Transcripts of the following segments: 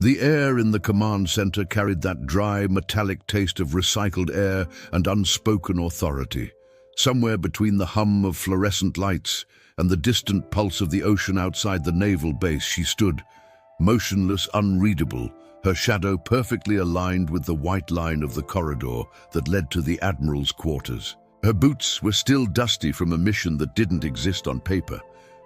The air in the command center carried that dry, metallic taste of recycled air and unspoken authority. Somewhere between the hum of fluorescent lights and the distant pulse of the ocean outside the naval base, she stood, motionless, unreadable, her shadow perfectly aligned with the white line of the corridor that led to the Admiral's quarters. Her boots were still dusty from a mission that didn't exist on paper.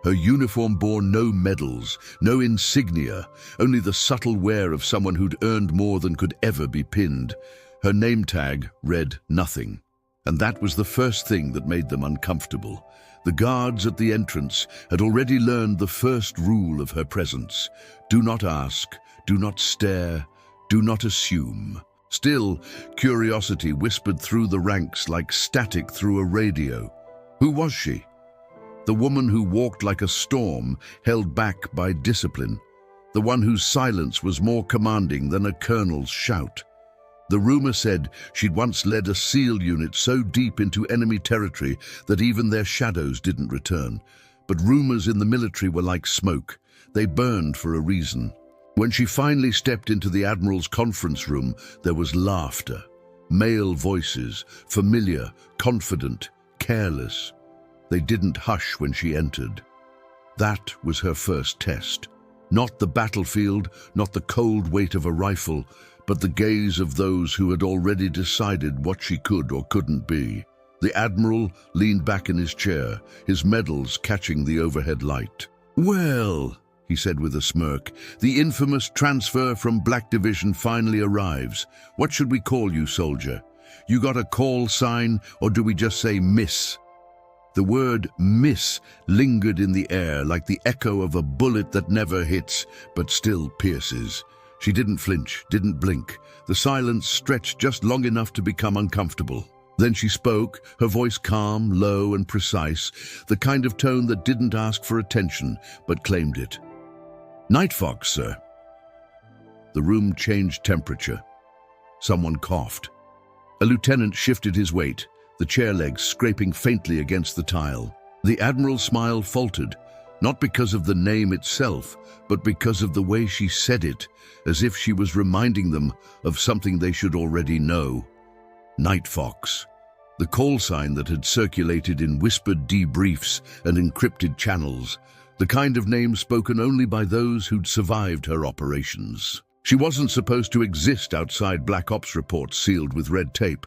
Her uniform bore no medals, no insignia, only the subtle wear of someone who'd earned more than could ever be pinned. Her name tag read nothing. And that was the first thing that made them uncomfortable. The guards at the entrance had already learned the first rule of her presence. Do not ask, do not stare, do not assume. Still, curiosity whispered through the ranks like static through a radio. Who was she? The woman who walked like a storm, held back by discipline. The one whose silence was more commanding than a colonel's shout. The rumor said she'd once led a SEAL unit so deep into enemy territory that even their shadows didn't return. But rumors in the military were like smoke. They burned for a reason. When she finally stepped into the Admiral's conference room, there was laughter. Male voices, familiar, confident, careless. They didn't hush when she entered. That was her first test. Not the battlefield, not the cold weight of a rifle, but the gaze of those who had already decided what she could or couldn't be. The Admiral leaned back in his chair, his medals catching the overhead light. "Well," he said with a smirk, "the infamous transfer from Black Division finally arrives. What should we call you, soldier? You got a call sign, or do we just say Miss?" The word miss lingered in the air like the echo of a bullet that never hits, but still pierces. She didn't flinch, didn't blink. The silence stretched just long enough to become uncomfortable. Then she spoke, her voice calm, low, and precise, the kind of tone that didn't ask for attention, but claimed it. "Night Fox, sir." The room changed temperature. Someone coughed. A lieutenant shifted his weight, the chair legs scraping faintly against the tile. The Admiral's smile faltered, not because of the name itself, but because of the way she said it, as if she was reminding them of something they should already know. Night Fox, the call sign that had circulated in whispered debriefs and encrypted channels, the kind of name spoken only by those who'd survived her operations. She wasn't supposed to exist outside Black Ops reports sealed with red tape.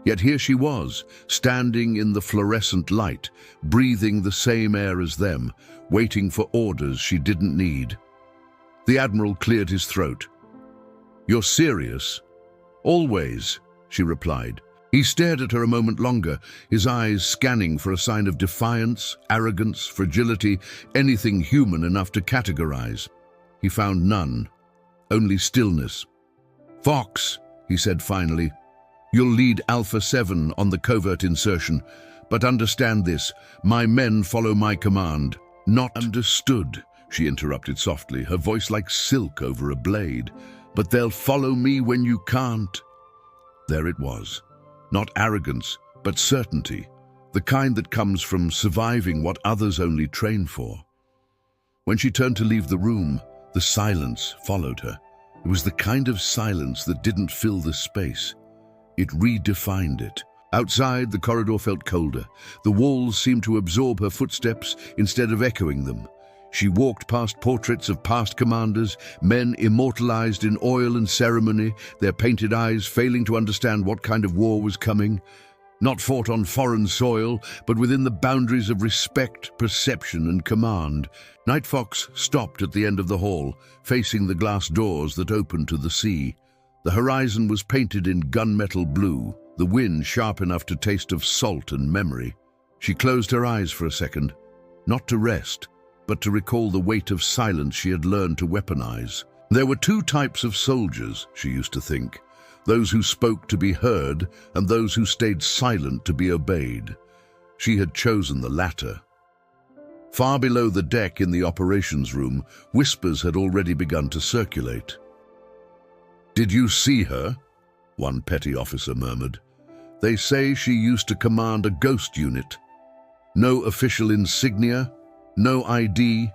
Yet here she was, standing in the fluorescent light, breathing the same air as them, waiting for orders she didn't need. The Admiral cleared his throat. "You're serious?" "Always," she replied. He stared at her a moment longer, his eyes scanning for a sign of defiance, arrogance, fragility, anything human enough to categorize. He found none, only stillness. "Fox," he said finally, "you'll lead Alpha 7 on the covert insertion, but understand this, my men follow my command." "Not understood," she interrupted softly, her voice like silk over a blade. "But they'll follow me when you can't." There it was. Not arrogance, but certainty, the kind that comes from surviving what others only train for. When she turned to leave the room, the silence followed her. It was the kind of silence that didn't fill the space. It redefined it. Outside, the corridor felt colder. The walls seemed to absorb her footsteps instead of echoing them. She walked past portraits of past commanders, men immortalized in oil and ceremony, their painted eyes failing to understand what kind of war was coming. Not fought on foreign soil, but within the boundaries of respect, perception, and command. Night Fox stopped at the end of the hall, facing the glass doors that opened to the sea. The horizon was painted in gunmetal blue, the wind sharp enough to taste of salt and memory. She closed her eyes for a second, not to rest, but to recall the weight of silence she had learned to weaponize. There were two types of soldiers, she used to think, those who spoke to be heard and those who stayed silent to be obeyed. She had chosen the latter. Far below the deck in the operations room, whispers had already begun to circulate. "Did you see her?" one petty officer murmured. "They say she used to command a ghost unit. No official insignia, no ID,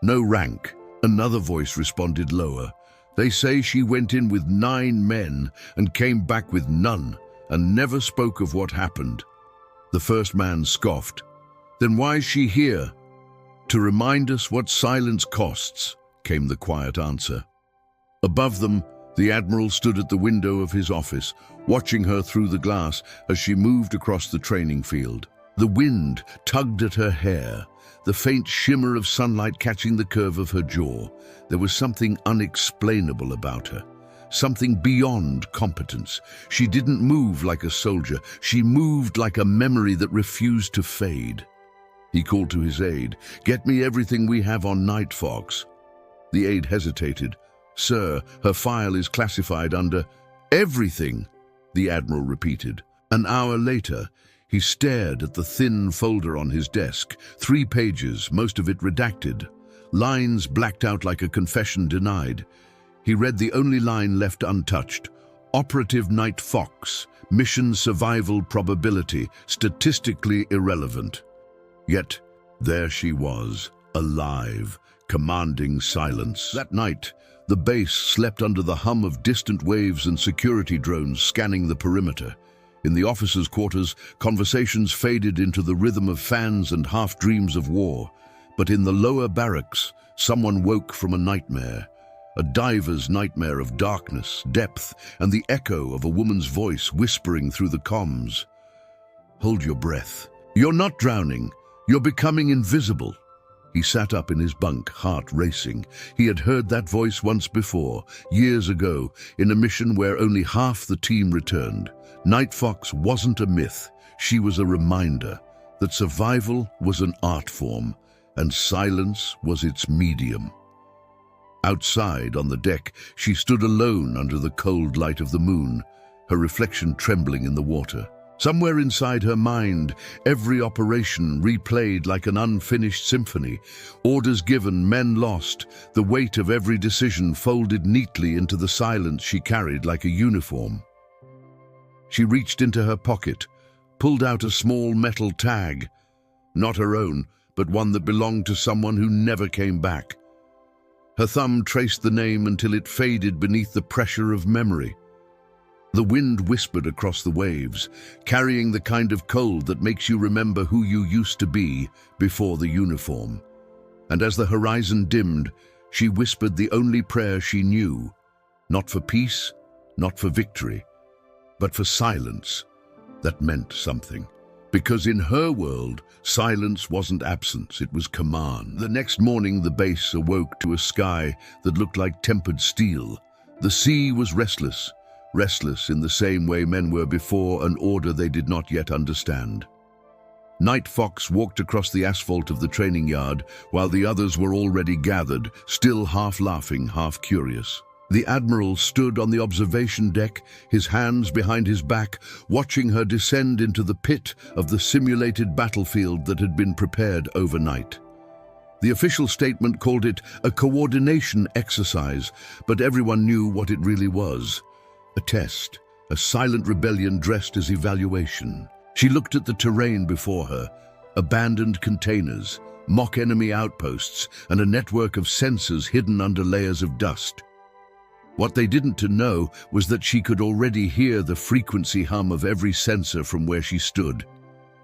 no rank." Another voice responded lower. They say she went in with 9 men and came back with none and never spoke of what happened. The first man scoffed. Then why is she here? To remind us what silence costs, came the quiet answer. Above them, the Admiral stood at the window of his office, watching her through the glass as she moved across the training field. The wind tugged at her hair, the faint shimmer of sunlight catching the curve of her jaw. There was something unexplainable about her, something beyond competence. She didn't move like a soldier. She moved like a memory that refused to fade. He called to his aide, "Get me everything we have on Night Fox." The aide hesitated. "Sir, her file is classified under—" "Everything," the Admiral repeated. An hour later, he stared at the thin folder on his desk, 3 pages, most of it redacted, lines blacked out like a confession denied. He read the only line left untouched: "Operative Night Fox, mission survival probability, statistically irrelevant." Yet, there she was, alive, commanding silence. That night, the base slept under the hum of distant waves and security drones scanning the perimeter. In the officers' quarters, conversations faded into the rhythm of fans and half-dreams of war. But in the lower barracks, someone woke from a nightmare. A diver's nightmare of darkness, depth, and the echo of a woman's voice whispering through the comms. "Hold your breath. You're not drowning. You're becoming invisible." He sat up in his bunk, heart racing. He had heard that voice once before, years ago, in a mission where only half the team returned. Night Fox wasn't a myth. She was a reminder that survival was an art form, and silence was its medium. Outside, on the deck, she stood alone under the cold light of the moon, her reflection trembling in the water. Somewhere inside her mind, every operation replayed like an unfinished symphony. Orders given, men lost, the weight of every decision folded neatly into the silence she carried like a uniform. She reached into her pocket, pulled out a small metal tag. Not her own, but one that belonged to someone who never came back. Her thumb traced the name until it faded beneath the pressure of memory. The wind whispered across the waves, carrying the kind of cold that makes you remember who you used to be before the uniform. And as the horizon dimmed, she whispered the only prayer she knew, not for peace, not for victory, but for silence that meant something. Because in her world, silence wasn't absence, it was command. The next morning, the base awoke to a sky that looked like tempered steel. The sea was restless in the same way men were before an order they did not yet understand. Night Fox walked across the asphalt of the training yard while the others were already gathered, still half laughing, half curious. The Admiral stood on the observation deck, his hands behind his back, watching her descend into the pit of the simulated battlefield that had been prepared overnight. The official statement called it a coordination exercise, but everyone knew what it really was. A test, a silent rebellion dressed as evaluation. She looked at the terrain before her, abandoned containers, mock enemy outposts, and a network of sensors hidden under layers of dust. What they didn't know was that she could already hear the frequency hum of every sensor from where she stood.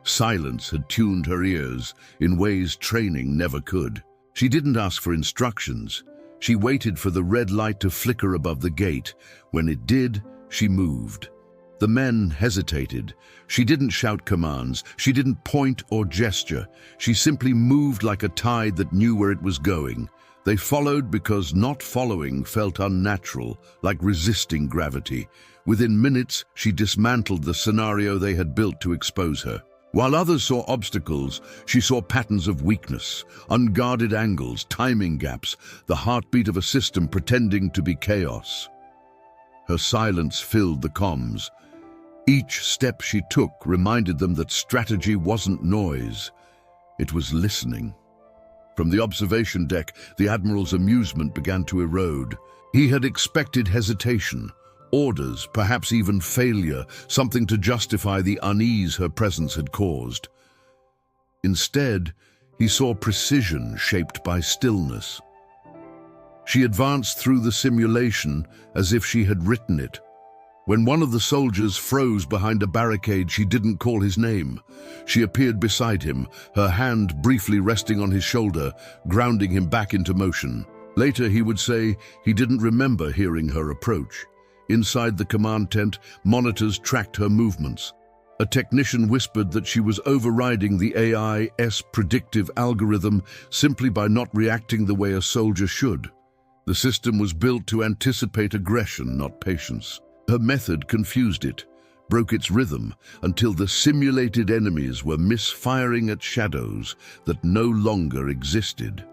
Silence had tuned her ears in ways training never could. She didn't ask for instructions. She waited for the red light to flicker above the gate. When it did, she moved. The men hesitated. She didn't shout commands. She didn't point or gesture. She simply moved like a tide that knew where it was going. They followed because not following felt unnatural, like resisting gravity. Within minutes, she dismantled the scenario they had built to expose her. While others saw obstacles, she saw patterns of weakness, unguarded angles, timing gaps, the heartbeat of a system pretending to be chaos. Her silence filled the comms. Each step she took reminded them that strategy wasn't noise, it was listening. From the observation deck, the Admiral's amusement began to erode. He had expected hesitation, orders, perhaps even failure, something to justify the unease her presence had caused. Instead, he saw precision shaped by stillness. She advanced through the simulation as if she had written it. When one of the soldiers froze behind a barricade, she didn't call his name. She appeared beside him, her hand briefly resting on his shoulder, grounding him back into motion. Later, he would say he didn't remember hearing her approach. Inside the command tent, monitors tracked her movements. A technician whispered that she was overriding the AI's predictive algorithm simply by not reacting the way a soldier should. The system was built to anticipate aggression, not patience. Her method confused it, broke its rhythm, until the simulated enemies were misfiring at shadows that no longer existed.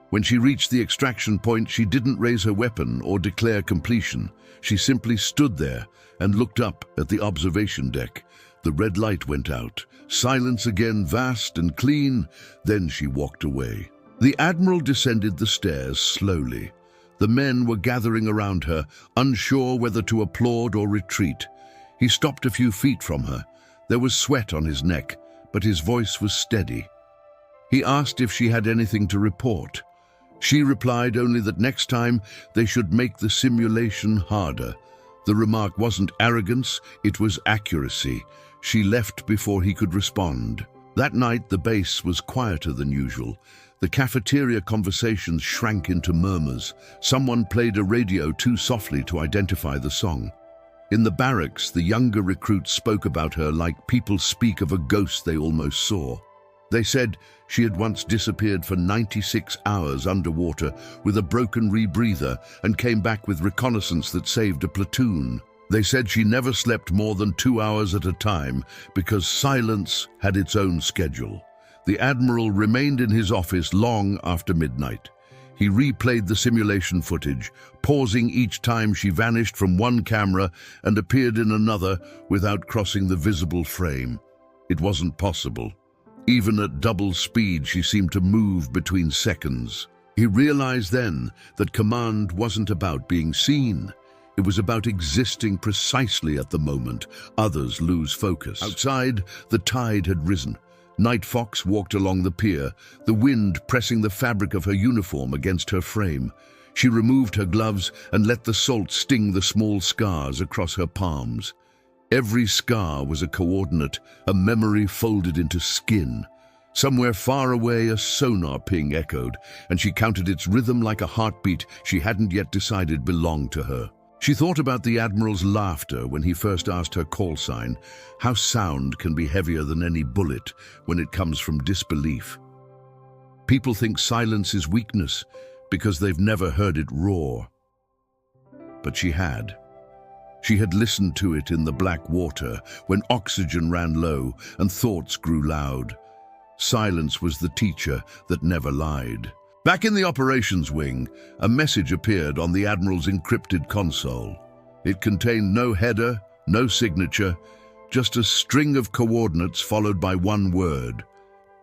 When she reached the extraction point, she didn't raise her weapon or declare completion. She simply stood there and looked up at the observation deck. The red light went out. Silence again, vast and clean. Then she walked away. The Admiral descended the stairs slowly. The men were gathering around her, unsure whether to applaud or retreat. He stopped a few feet from her. There was sweat on his neck, but his voice was steady. He asked if she had anything to report. She replied only that next time they should make the simulation harder. The remark wasn't arrogance, it was accuracy. She left before he could respond. That night, the base was quieter than usual. The cafeteria conversations shrank into murmurs. Someone played a radio too softly to identify the song. In the barracks, the younger recruits spoke about her like people speak of a ghost they almost saw. They said she had once disappeared for 96 hours underwater with a broken rebreather and came back with reconnaissance that saved a platoon. They said she never slept more than 2 hours at a time because silence had its own schedule. The Admiral remained in his office long after midnight. He replayed the simulation footage, pausing each time she vanished from one camera and appeared in another without crossing the visible frame. It wasn't possible. Even at double speed, she seemed to move between seconds. He realized then that command wasn't about being seen. It was about existing precisely at the moment others lose focus. Outside, the tide had risen. Night Fox walked along the pier, the wind pressing the fabric of her uniform against her frame. She removed her gloves and let the salt sting the small scars across her palms. Every scar was a coordinate, a memory folded into skin. Somewhere far away, a sonar ping echoed, and she counted its rhythm like a heartbeat she hadn't yet decided belonged to her. She thought about the Admiral's laughter when he first asked her call sign, how sound can be heavier than any bullet when it comes from disbelief. People think silence is weakness because they've never heard it roar. But she had. She had listened to it in the black water when oxygen ran low and thoughts grew loud. Silence was the teacher that never lied. Back in the operations wing, a message appeared on the Admiral's encrypted console. It contained no header, no signature, just a string of coordinates followed by one word: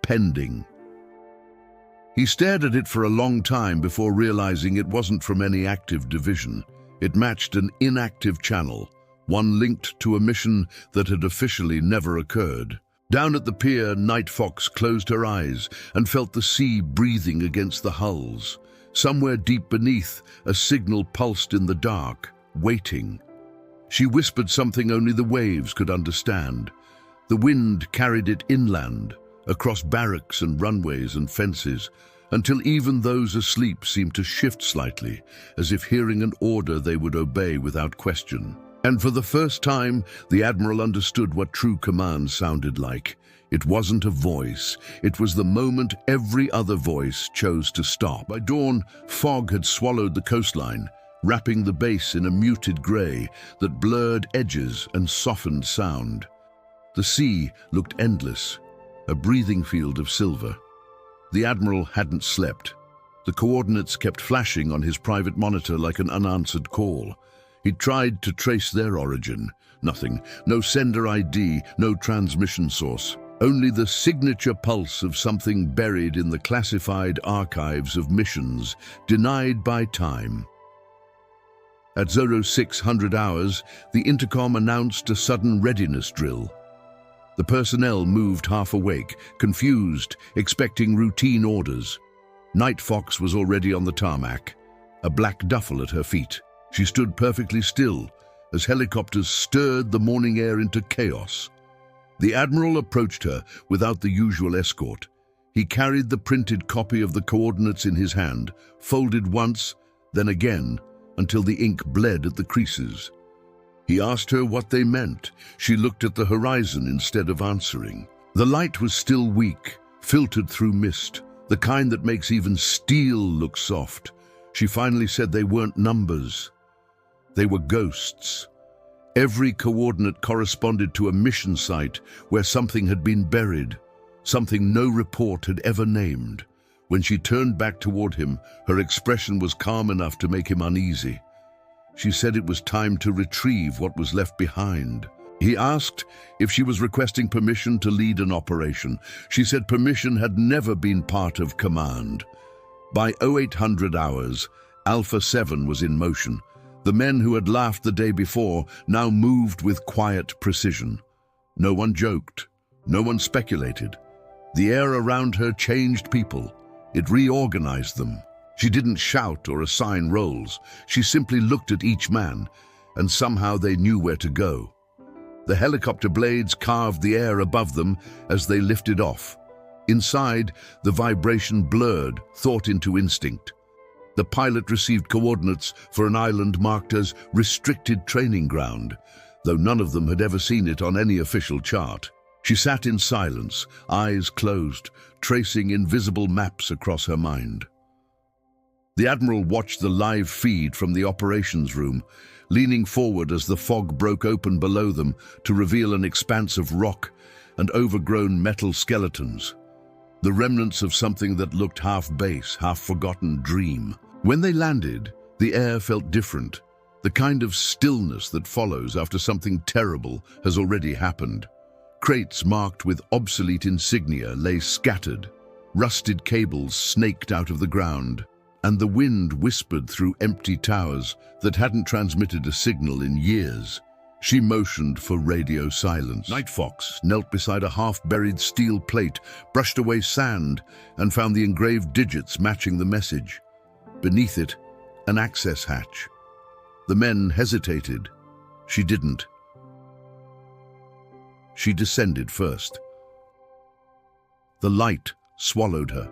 pending. He stared at it for a long time before realizing it wasn't from any active division. It matched an inactive channel, one linked to a mission that had officially never occurred. Down at the pier, Night Fox closed her eyes and felt the sea breathing against the hulls. Somewhere deep beneath, a signal pulsed in the dark, waiting. She whispered something only the waves could understand. The wind carried it inland, across barracks and runways and fences, until even those asleep seemed to shift slightly, as if hearing an order they would obey without question. And for the first time, the Admiral understood what true command sounded like. It wasn't a voice. It was the moment every other voice chose to stop. By dawn, fog had swallowed the coastline, wrapping the base in a muted grey that blurred edges and softened sound. The sea looked endless, a breathing field of silver. The Admiral hadn't slept. The coordinates kept flashing on his private monitor like an unanswered call. He tried to trace their origin. Nothing. No sender ID, no transmission source. Only the signature pulse of something buried in the classified archives of missions, denied by time. At 0600 hours, the intercom announced a sudden readiness drill. The personnel moved half awake, confused, expecting routine orders. Night Fox was already on the tarmac. a black duffel at her feet. She stood perfectly still as helicopters stirred the morning air into chaos. The Admiral approached her without the usual escort. He carried the printed copy of the coordinates in his hand, folded once, then again, until the ink bled at the creases. He asked her what they meant. She looked at the horizon instead of answering. The light was still weak, filtered through mist, the kind that makes even steel look soft. She finally said they weren't numbers. They were ghosts. Every coordinate corresponded to a mission site where something had been buried, something no report had ever named. When she turned back toward him, her expression was calm enough to make him uneasy. She said it was time to retrieve what was left behind. He asked if she was requesting permission to lead an operation. She said permission had never been part of command. By 0800 hours, Alpha 7 was in motion. The men who had laughed the day before now moved with quiet precision. No one joked. No one speculated. The air around her changed people. It reorganized them. She didn't shout or assign roles. She simply looked at each man, and somehow they knew where to go. The helicopter blades carved the air above them as they lifted off. Inside, the vibration blurred thought into instinct. The pilot received coordinates for an island marked as restricted training ground, though none of them had ever seen it on any official chart. She sat in silence, eyes closed, tracing invisible maps across her mind. The Admiral watched the live feed from the operations room, leaning forward as the fog broke open below them to reveal an expanse of rock and overgrown metal skeletons, the remnants of something that looked half base, half forgotten dream. When they landed, the air felt different, the kind of stillness that follows after something terrible has already happened. Crates marked with obsolete insignia lay scattered, rusted cables snaked out of the ground, and the wind whispered through empty towers that hadn't transmitted a signal in years. She motioned for radio silence. Night Fox knelt beside a half-buried steel plate, brushed away sand, and found the engraved digits matching the message. Beneath it, an access hatch. The men hesitated. She didn't. She descended first. The light swallowed her.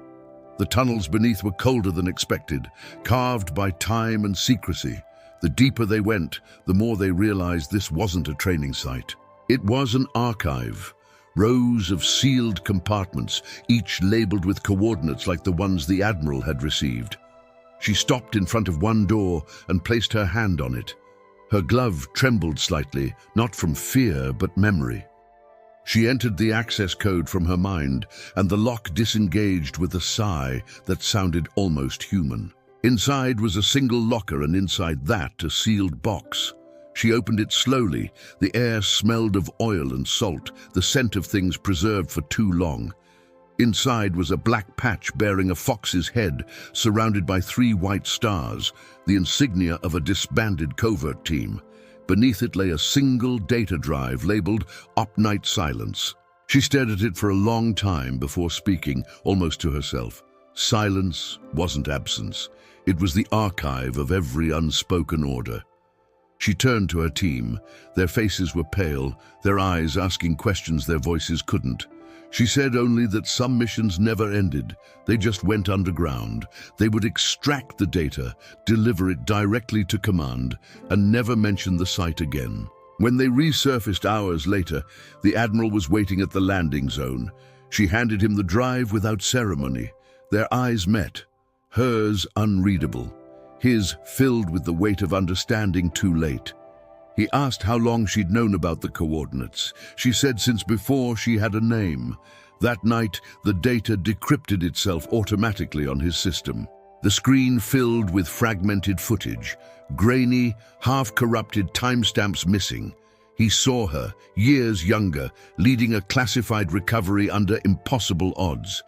The tunnels beneath were colder than expected, carved by time and secrecy. The deeper they went, the more they realized this wasn't a training site. It was an archive, rows of sealed compartments, each labeled with coordinates like the ones the Admiral had received. She stopped in front of one door and placed her hand on it. Her glove trembled slightly, not from fear but memory. She entered the access code from her mind, and the lock disengaged with a sigh that sounded almost human. Inside was a single locker, and inside that a sealed box. She opened it slowly. The air smelled of oil and salt, the scent of things preserved for too long. Inside was a black patch bearing a fox's head, surrounded by 3 white stars, the insignia of a disbanded covert team. Beneath it lay a single data drive labeled Op Night Silence. She stared at it for a long time before speaking, almost to herself. Silence wasn't absence. It was the archive of every unspoken order. She turned to her team. Their faces were pale, their eyes asking questions their voices couldn't. She said only that some missions never ended. They just went underground. They would extract the data, deliver it directly to command, and never mention the site again. When they resurfaced hours later, the Admiral was waiting at the landing zone. She handed him the drive without ceremony. Their eyes met, hers unreadable, his filled with the weight of understanding too late. He asked how long she'd known about the coordinates. She said since before she had a name. That night, the data decrypted itself automatically on his system. The screen filled with fragmented footage, grainy, half-corrupted timestamps missing. He saw her, years younger, leading a classified recovery under impossible odds.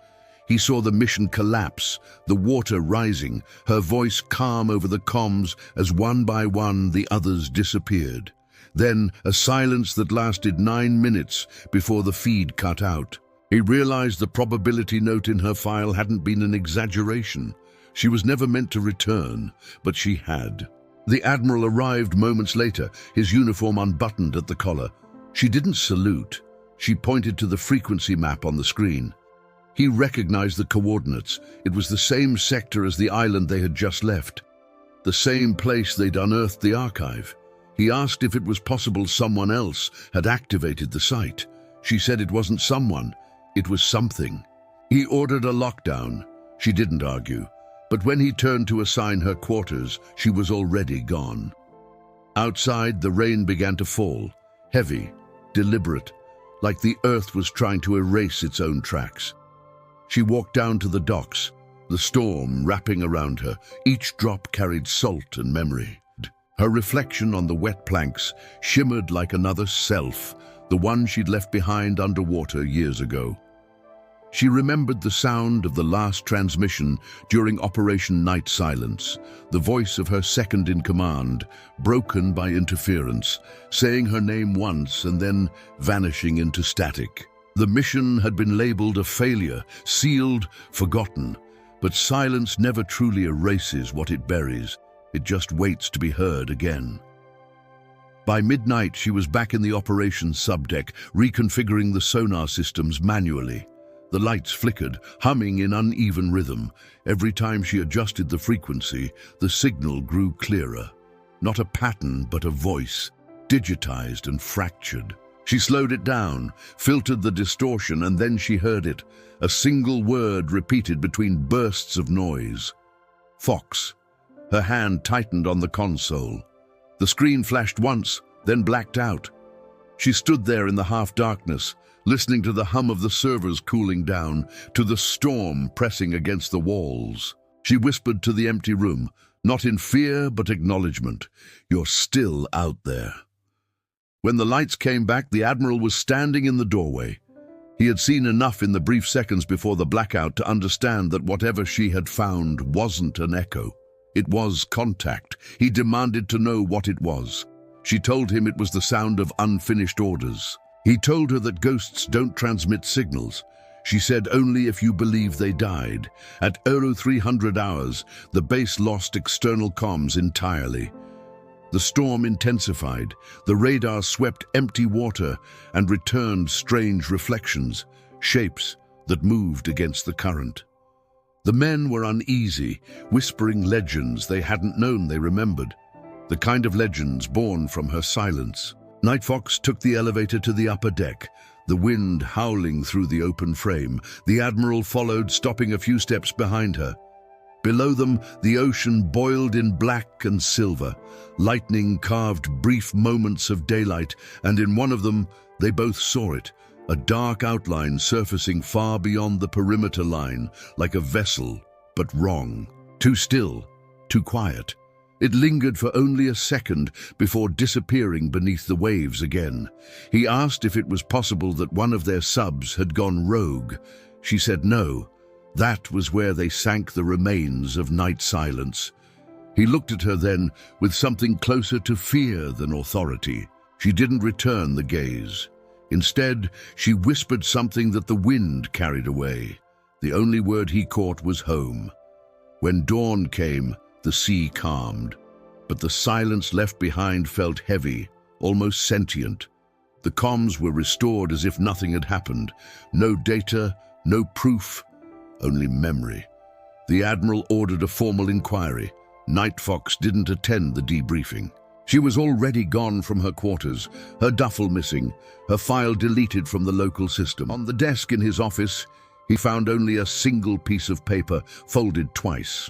He saw the mission collapse, the water rising, her voice calm over the comms as one by one the others disappeared. Then a silence that lasted 9 minutes before the feed cut out. He realized the probability note in her file hadn't been an exaggeration. She was never meant to return, but she had. The Admiral arrived moments later, his uniform unbuttoned at the collar. She didn't salute. She pointed to the frequency map on the screen. He recognized the coordinates. It was the same sector as the island they had just left. The same place they'd unearthed the archive. He asked if it was possible someone else had activated the site. She said it wasn't someone, it was something. He ordered a lockdown. She didn't argue. But when he turned to assign her quarters, she was already gone. Outside, the rain began to fall, heavy, deliberate, like the earth was trying to erase its own tracks. She walked down to the docks, the storm wrapping around her. Each drop carried salt and memory. Her reflection on the wet planks shimmered like another self, the one she'd left behind underwater years ago. She remembered the sound of the last transmission during Operation Night Silence, the voice of her second-in-command, broken by interference, saying her name once and then vanishing into static. The mission had been labeled a failure, sealed, forgotten, but silence never truly erases what it buries. It just waits to be heard again. By midnight, she was back in the operations subdeck, reconfiguring the sonar systems manually. The lights flickered, humming in uneven rhythm. Every time she adjusted the frequency, the signal grew clearer. Not a pattern, but a voice, digitized and fractured. She slowed it down, filtered the distortion, and then she heard it, a single word repeated between bursts of noise. Fox. Her hand tightened on the console. The screen flashed once, then blacked out. She stood there in the half-darkness, listening to the hum of the servers cooling down, to the storm pressing against the walls. She whispered to the empty room, not in fear but acknowledgement. "You're still out there." When the lights came back, the Admiral was standing in the doorway. He had seen enough in the brief seconds before the blackout to understand that whatever she had found wasn't an echo. It was contact. He demanded to know what it was. She told him it was the sound of unfinished orders. He told her that ghosts don't transmit signals. She said only if you believe they died. At 0300 hours, the base lost external comms entirely. The storm intensified. The radar swept empty water and returned strange reflections, shapes that moved against the current. The men were uneasy, whispering legends they hadn't known they remembered. The kind of legends born from her silence. Nightfox took the elevator to the upper deck, the wind howling through the open frame. The Admiral followed, stopping a few steps behind her. Below them, the ocean boiled in black and silver. Lightning carved brief moments of daylight, and in one of them, they both saw it, a dark outline surfacing far beyond the perimeter line, like a vessel, but wrong. Too still, too quiet. It lingered for only a second before disappearing beneath the waves again. He asked if it was possible that one of their subs had gone rogue. She said no. That was where they sank the remains of Night Silence. He looked at her then with something closer to fear than authority. She didn't return the gaze. Instead, she whispered something that the wind carried away. The only word he caught was home. When dawn came, the sea calmed, but the silence left behind felt heavy, almost sentient. The comms were restored as if nothing had happened. No data, no proof, only memory. The Admiral ordered a formal inquiry. Nightfox didn't attend the debriefing. She was already gone from her quarters, her duffel missing, her file deleted from the local system. On the desk in his office, he found only a single piece of paper, folded twice.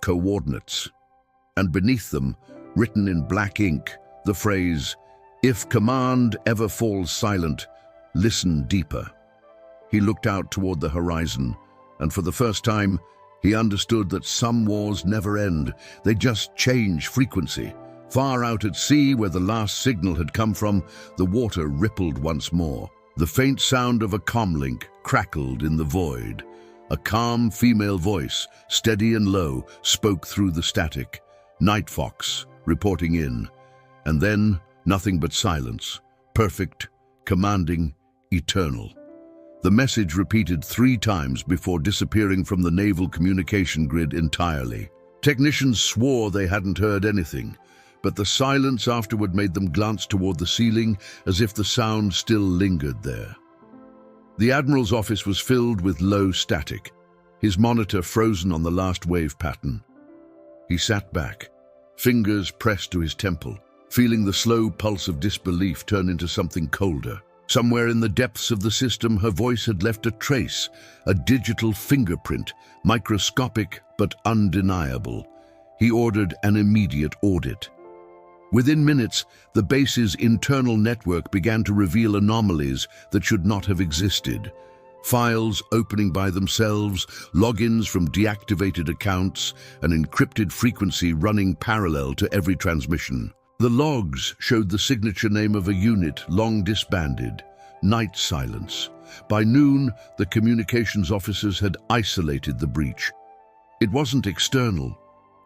Coordinates. And beneath them, written in black ink, the phrase, "If command ever falls silent, listen deeper." He looked out toward the horizon, and for the first time, he understood that some wars never end. They just change frequency. Far out at sea, where the last signal had come from, the water rippled once more. The faint sound of a comlink crackled in the void. A calm female voice, steady and low, spoke through the static. Nightfox, reporting in. And then, nothing but silence. Perfect, commanding, eternal. The message repeated 3 times before disappearing from the naval communication grid entirely. Technicians swore they hadn't heard anything, but the silence afterward made them glance toward the ceiling as if the sound still lingered there. The Admiral's office was filled with low static, his monitor frozen on the last wave pattern. He sat back, fingers pressed to his temple, feeling the slow pulse of disbelief turn into something colder. Somewhere in the depths of the system, her voice had left a trace, a digital fingerprint, microscopic but undeniable. He ordered an immediate audit. Within minutes, the base's internal network began to reveal anomalies that should not have existed. Files opening by themselves, logins from deactivated accounts, an encrypted frequency running parallel to every transmission. The logs showed the signature name of a unit long disbanded, Night Silence. By noon, the communications officers had isolated the breach. It wasn't external.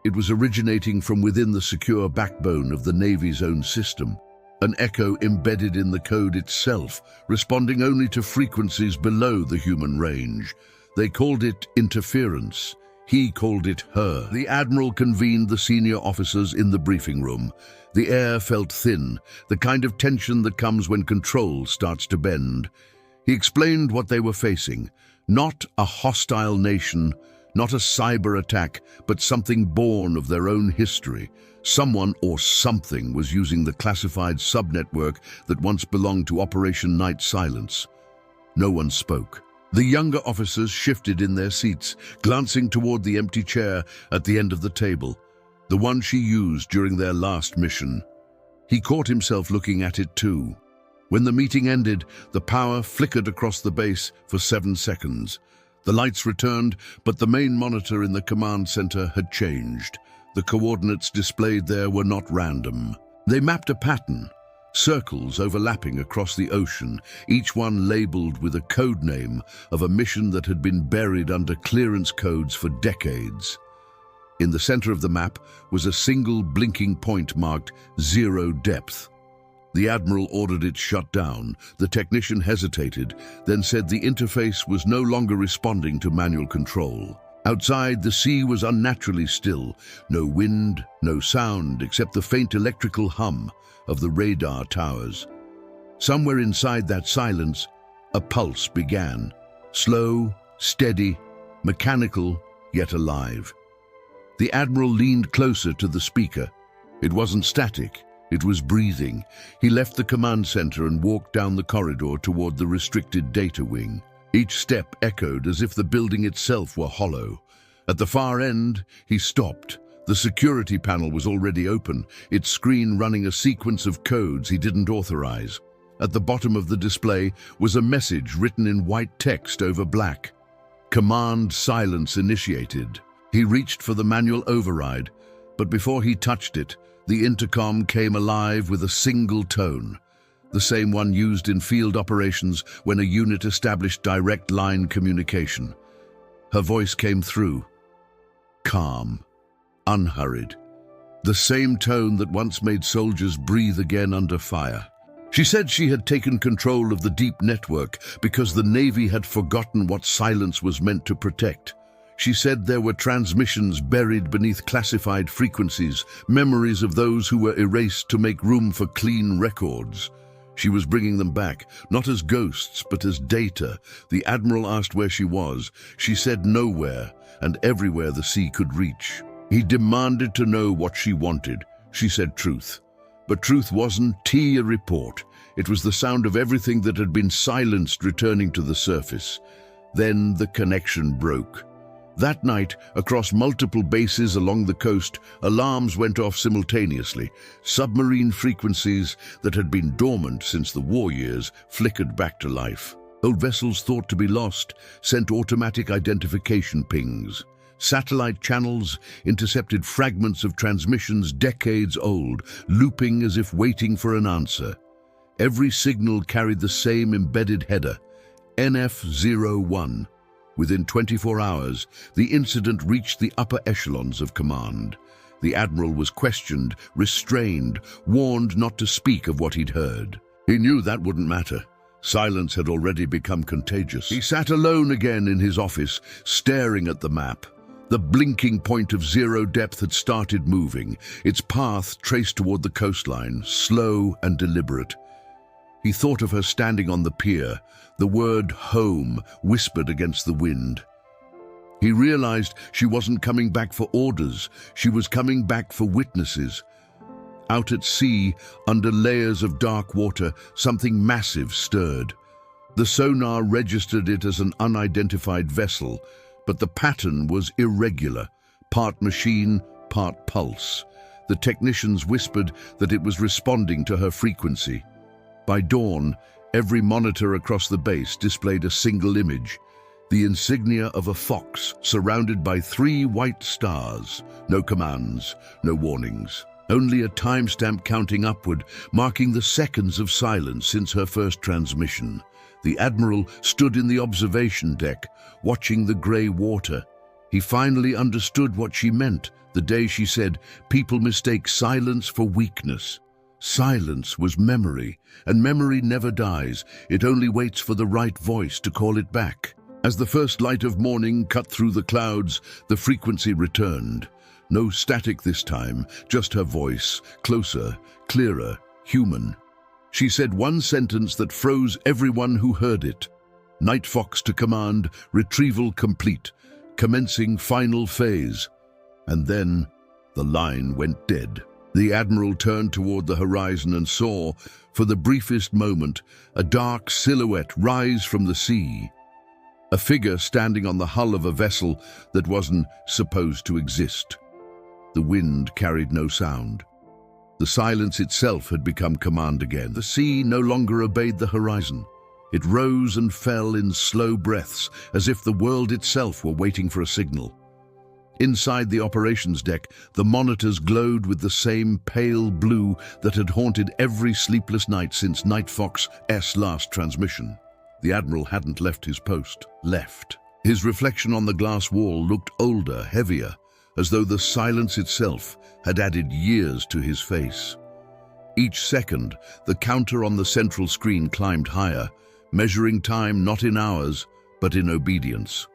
It was originating from within the secure backbone of the Navy's own system, an echo embedded in the code itself, responding only to frequencies below the human range. They called it interference. He called it her. The Admiral convened the senior officers in the briefing room. The air felt thin, the kind of tension that comes when control starts to bend. He explained what they were facing. Not a hostile nation, not a cyber attack, but something born of their own history. Someone or something was using the classified subnetwork that once belonged to Operation Night Silence. No one spoke. The younger officers shifted in their seats, glancing toward the empty chair at the end of the table, the one she used during their last mission. He caught himself looking at it too. When the meeting ended, the power flickered across the base for 7 seconds. The lights returned, but the main monitor in the command center had changed. The coordinates displayed there were not random. They mapped a pattern, circles overlapping across the ocean, each one labeled with a code name of a mission that had been buried under clearance codes for decades. In the center of the map was a single blinking point marked 0 depth. The Admiral ordered it shut down. The technician hesitated, then said the interface was no longer responding to manual control. Outside, the sea was unnaturally still. No wind, no sound, except the faint electrical hum of the radar towers. Somewhere inside that silence, a pulse began. Slow, steady, mechanical, yet alive. The Admiral leaned closer to the speaker. It wasn't static. It was breathing. He left the command center and walked down the corridor toward the restricted data wing. Each step echoed as if the building itself were hollow. At the far end, he stopped. The security panel was already open, its screen running a sequence of codes he didn't authorize. At the bottom of the display was a message written in white text over black. Command silence initiated. He reached for the manual override, but before he touched it, the intercom came alive with a single tone, the same one used in field operations when a unit established direct line communication. Her voice came through, calm, unhurried, the same tone that once made soldiers breathe again under fire. She said she had taken control of the deep network because the Navy had forgotten what silence was meant to protect. She said there were transmissions buried beneath classified frequencies, memories of those who were erased to make room for clean records. She was bringing them back, not as ghosts, but as data. The Admiral asked where she was. She said nowhere, and everywhere the sea could reach. He demanded to know what she wanted. She said truth. But truth wasn't a report. It was the sound of everything that had been silenced returning to the surface. Then the connection broke. That night, across multiple bases along the coast, alarms went off simultaneously. Submarine frequencies that had been dormant since the war years flickered back to life. Old vessels thought to be lost sent automatic identification pings. Satellite channels intercepted fragments of transmissions decades old, looping as if waiting for an answer. Every signal carried the same embedded header, NF-01. Within 24 hours, the incident reached the upper echelons of command. The Admiral was questioned, restrained, warned not to speak of what he'd heard. He knew that wouldn't matter. Silence had already become contagious. He sat alone again in his office, staring at the map. The blinking point of zero depth had started moving, its path traced toward the coastline, slow and deliberate. He thought of her standing on the pier, the word home whispered against the wind. He realized she wasn't coming back for orders, she was coming back for witnesses. Out at sea, under layers of dark water, something massive stirred. The sonar registered it as an unidentified vessel, but the pattern was irregular, part machine, part pulse. The technicians whispered that it was responding to her frequency. By dawn, every monitor across the base displayed a single image, the insignia of a fox surrounded by 3 white stars. No commands, no warnings. Only a timestamp counting upward, marking the seconds of silence since her first transmission. The Admiral stood in the observation deck, watching the grey water. He finally understood what she meant the day she said, "People mistake silence for weakness." Silence was memory, and memory never dies. It only waits for the right voice to call it back. As the first light of morning cut through the clouds, the frequency returned. No static this time, just her voice, closer, clearer, human. She said one sentence that froze everyone who heard it. Night Fox to command, retrieval complete, commencing final phase. And then the line went dead. The Admiral turned toward the horizon and saw, for the briefest moment, a dark silhouette rise from the sea. A figure standing on the hull of a vessel that wasn't supposed to exist. The wind carried no sound. The silence itself had become command again. The sea no longer obeyed the horizon. It rose and fell in slow breaths, as if the world itself were waiting for a signal. Inside the operations deck, the monitors glowed with the same pale blue that had haunted every sleepless night since Night Fox's last transmission. The Admiral hadn't left his post. His reflection on the glass wall looked older, heavier, as though the silence itself had added years to his face. Each second, the counter on the central screen climbed higher, measuring time not in hours, but in obedience.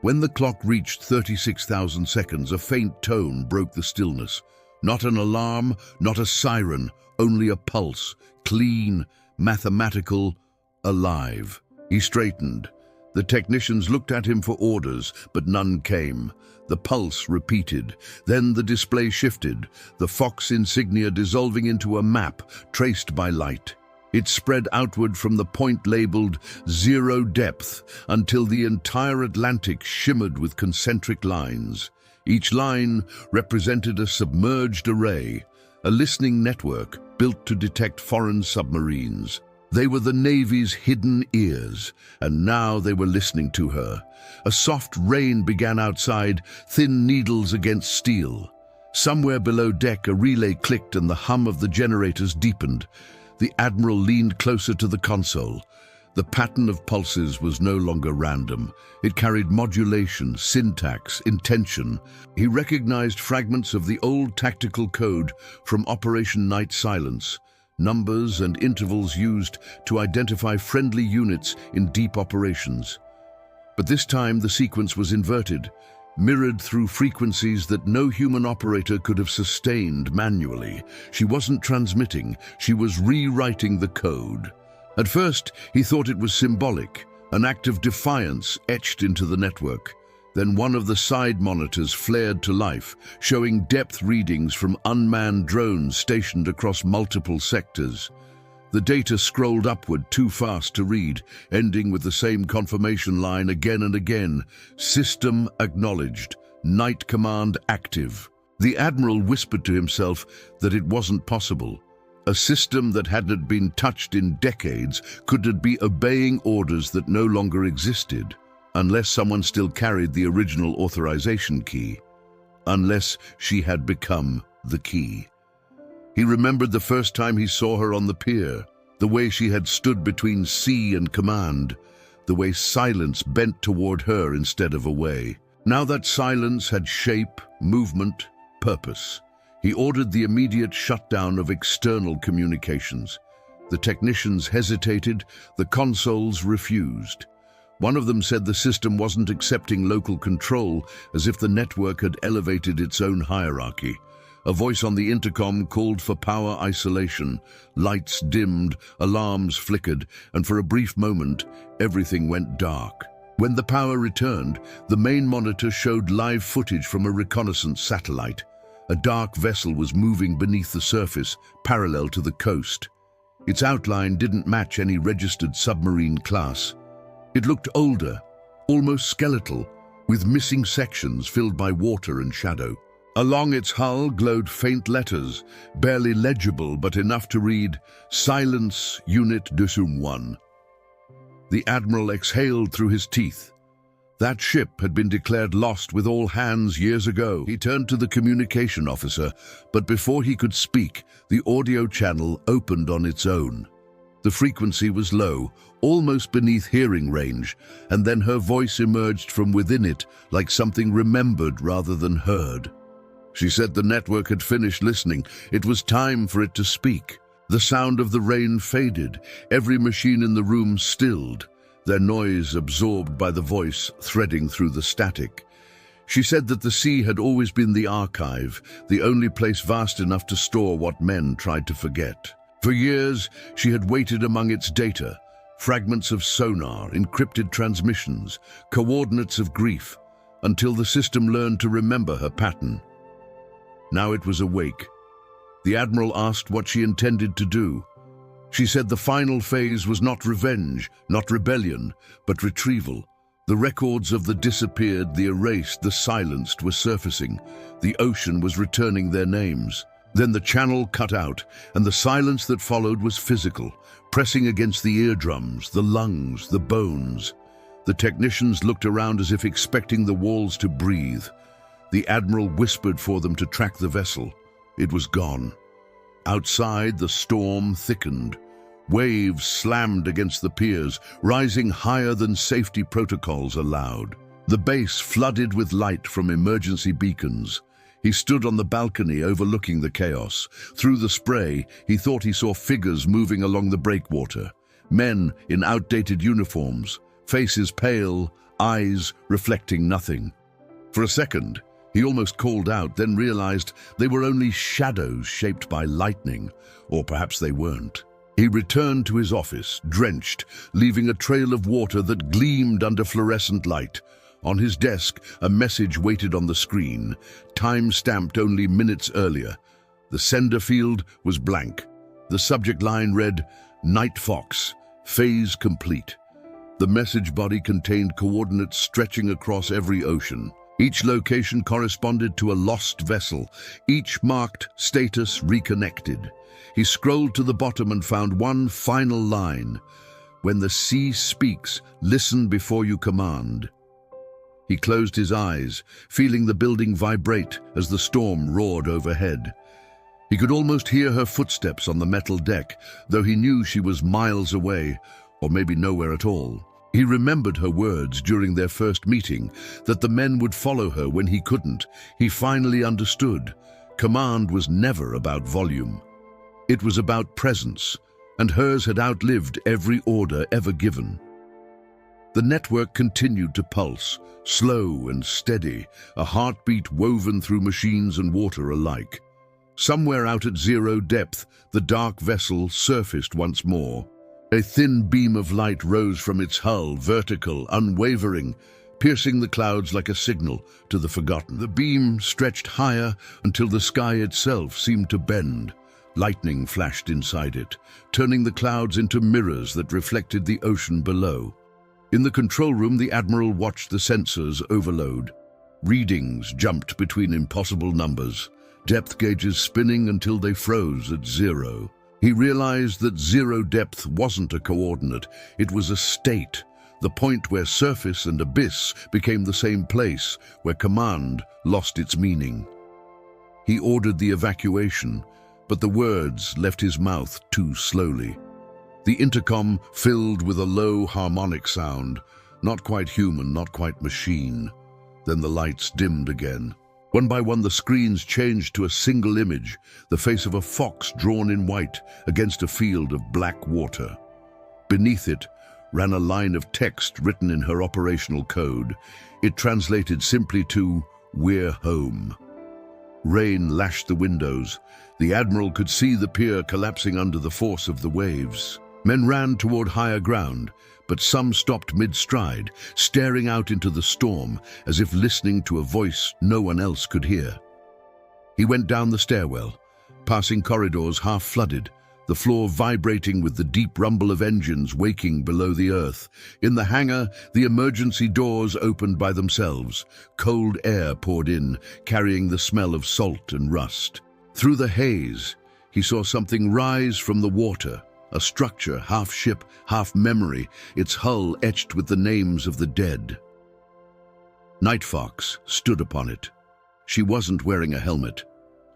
When the clock reached 36,000 seconds, a faint tone broke the stillness. Not an alarm, not a siren, only a pulse, clean, mathematical, alive. He straightened. The technicians looked at him for orders, but none came. The pulse repeated. Then the display shifted, the Fox insignia dissolving into a map traced by light. It spread outward from the point labeled zero depth until the entire Atlantic shimmered with concentric lines. Each line represented a submerged array, a listening network built to detect foreign submarines. They were the Navy's hidden ears, and now they were listening to her. A soft rain began outside, thin needles against steel. Somewhere below deck, a relay clicked and the hum of the generators deepened. The Admiral leaned closer to the console. The pattern of pulses was no longer random. It carried modulation, syntax, intention. He recognized fragments of the old tactical code from Operation Night Silence, numbers and intervals used to identify friendly units in deep operations. But this time the sequence was inverted, mirrored through frequencies that no human operator could have sustained manually. She wasn't transmitting, she was rewriting the code. At first, he thought it was symbolic, an act of defiance etched into the network. Then one of the side monitors flared to life, showing depth readings from unmanned drones stationed across multiple sectors. The data scrolled upward too fast to read, ending with the same confirmation line again and again. System acknowledged. Night command active. The Admiral whispered to himself that it wasn't possible. A system that hadn't been touched in decades couldn't be obeying orders that no longer existed, unless someone still carried the original authorization key. Unless she had become the key. He remembered the first time he saw her on the pier, the way she had stood between sea and command, the way silence bent toward her instead of away. Now that silence had shape, movement, purpose. He ordered the immediate shutdown of external communications. The technicians hesitated, the consoles refused. One of them said the system wasn't accepting local control, as if the network had elevated its own hierarchy. A voice on the intercom called for power isolation. Lights dimmed, alarms flickered, and for a brief moment, everything went dark. When the power returned, the main monitor showed live footage from a reconnaissance satellite. A dark vessel was moving beneath the surface, parallel to the coast. Its outline didn't match any registered submarine class. It looked older, almost skeletal, with missing sections filled by water and shadow. Along its hull glowed faint letters, barely legible but enough to read, "Silence Unit 201." The Admiral exhaled through his teeth. That ship had been declared lost with all hands years ago. He turned to the communication officer, but before he could speak, the audio channel opened on its own. The frequency was low, almost beneath hearing range, and then her voice emerged from within it like something remembered rather than heard. She said the network had finished listening. It was time for it to speak. The sound of the rain faded, every machine in the room stilled, their noise absorbed by the voice threading through the static. She said that the sea had always been the archive, the only place vast enough to store what men tried to forget. For years, she had waited among its data, fragments of sonar, encrypted transmissions, coordinates of grief, until the system learned to remember her pattern. Now it was awake. The Admiral asked what she intended to do. She said the final phase was not revenge, not rebellion, but retrieval. The records of the disappeared, the erased, the silenced were surfacing. The ocean was returning their names. Then the channel cut out, and the silence that followed was physical, pressing against the eardrums, the lungs, the bones. The technicians looked around as if expecting the walls to breathe. The Admiral whispered for them to track the vessel. It was gone. Outside, the storm thickened. Waves slammed against the piers, rising higher than safety protocols allowed. The base flooded with light from emergency beacons. He stood on the balcony overlooking the chaos. Through the spray, he thought he saw figures moving along the breakwater. Men in outdated uniforms, faces pale, eyes reflecting nothing. For a second, he almost called out, then realized they were only shadows shaped by lightning, or perhaps they weren't. He returned to his office, drenched, leaving a trail of water that gleamed under fluorescent light. On his desk, a message waited on the screen, time-stamped only minutes earlier. The sender field was blank. The subject line read, "Night Fox, phase complete." The message body contained coordinates stretching across every ocean. Each location corresponded to a lost vessel, each marked status reconnected. He scrolled to the bottom and found one final line. "When the sea speaks, listen before you command." He closed his eyes, feeling the building vibrate as the storm roared overhead. He could almost hear her footsteps on the metal deck, though he knew she was miles away, or maybe nowhere at all. He remembered her words during their first meeting, that the men would follow her when he couldn't. He finally understood. Command was never about volume. It was about presence, and hers had outlived every order ever given. The network continued to pulse, slow and steady, a heartbeat woven through machines and water alike. Somewhere out at zero depth, the dark vessel surfaced once more. A thin beam of light rose from its hull, vertical, unwavering, piercing the clouds like a signal to the forgotten. The beam stretched higher until the sky itself seemed to bend. Lightning flashed inside it, turning the clouds into mirrors that reflected the ocean below. In the control room, the Admiral watched the sensors overload. Readings jumped between impossible numbers, depth gauges spinning until they froze at zero. He realized that zero depth wasn't a coordinate, it was a state, the point where surface and abyss became the same place, where command lost its meaning. He ordered the evacuation, but the words left his mouth too slowly. The intercom filled with a low harmonic sound, not quite human, not quite machine. Then the lights dimmed again. One by one, the screens changed to a single image, the face of a fox drawn in white against a field of black water. Beneath it ran a line of text written in her operational code. It translated simply to, "We're home." Rain lashed the windows. The Admiral could see the pier collapsing under the force of the waves. Men ran toward higher ground, but some stopped mid-stride, staring out into the storm as if listening to a voice no one else could hear. He went down the stairwell, passing corridors half-flooded, the floor vibrating with the deep rumble of engines waking below the earth. In the hangar, the emergency doors opened by themselves. Cold air poured in, carrying the smell of salt and rust. Through the haze, he saw something rise from the water, a structure, half ship, half memory, its hull etched with the names of the dead. Night Fox stood upon it. She wasn't wearing a helmet.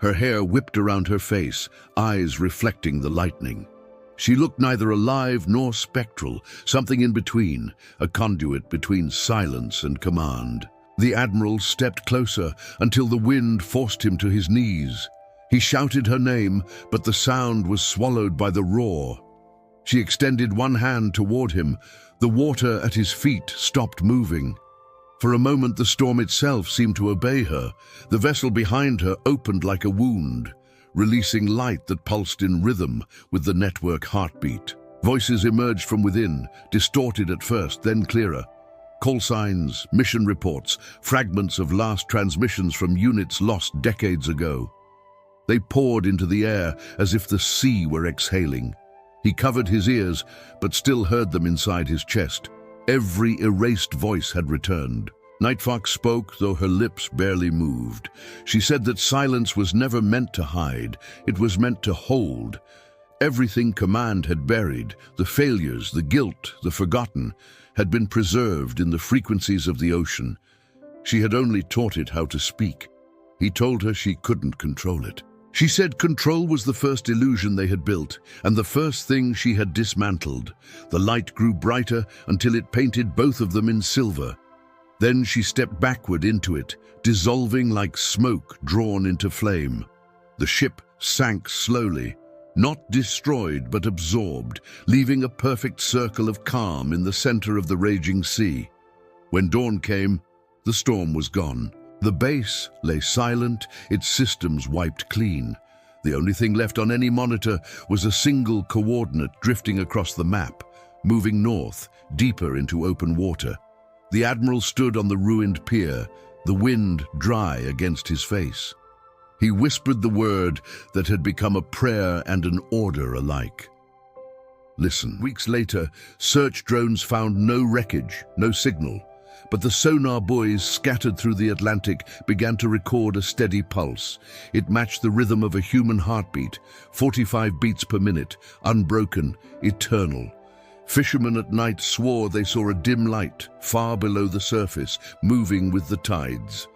Her hair whipped around her face, eyes reflecting the lightning. She looked neither alive nor spectral, something in between, a conduit between silence and command. The Admiral stepped closer until the wind forced him to his knees. He shouted her name, but the sound was swallowed by the roar. She extended one hand toward him. The water at his feet stopped moving. For a moment, the storm itself seemed to obey her. The vessel behind her opened like a wound, releasing light that pulsed in rhythm with the network heartbeat. Voices emerged from within, distorted at first, then clearer. Call signs, mission reports, fragments of last transmissions from units lost decades ago. They poured into the air as if the sea were exhaling. He covered his ears, but still heard them inside his chest. Every erased voice had returned. Night Fox spoke, though her lips barely moved. She said that silence was never meant to hide. It was meant to hold. Everything command had buried, the failures, the guilt, the forgotten, had been preserved in the frequencies of the ocean. She had only taught it how to speak. He told her she couldn't control it. She said control was the first illusion they had built, and the first thing she had dismantled. The light grew brighter until it painted both of them in silver. Then she stepped backward into it, dissolving like smoke drawn into flame. The ship sank slowly, not destroyed but absorbed, leaving a perfect circle of calm in the center of the raging sea. When dawn came, the storm was gone. The base lay silent, its systems wiped clean. The only thing left on any monitor was a single coordinate drifting across the map, moving north, deeper into open water. The Admiral stood on the ruined pier, the wind dry against his face. He whispered the word that had become a prayer and an order alike. Listen. Weeks later, search drones found no wreckage, no signal. But the sonar buoys scattered through the Atlantic began to record a steady pulse. It matched the rhythm of a human heartbeat, 45 beats per minute, unbroken, eternal. Fishermen at night swore they saw a dim light, far below the surface, moving with the tides.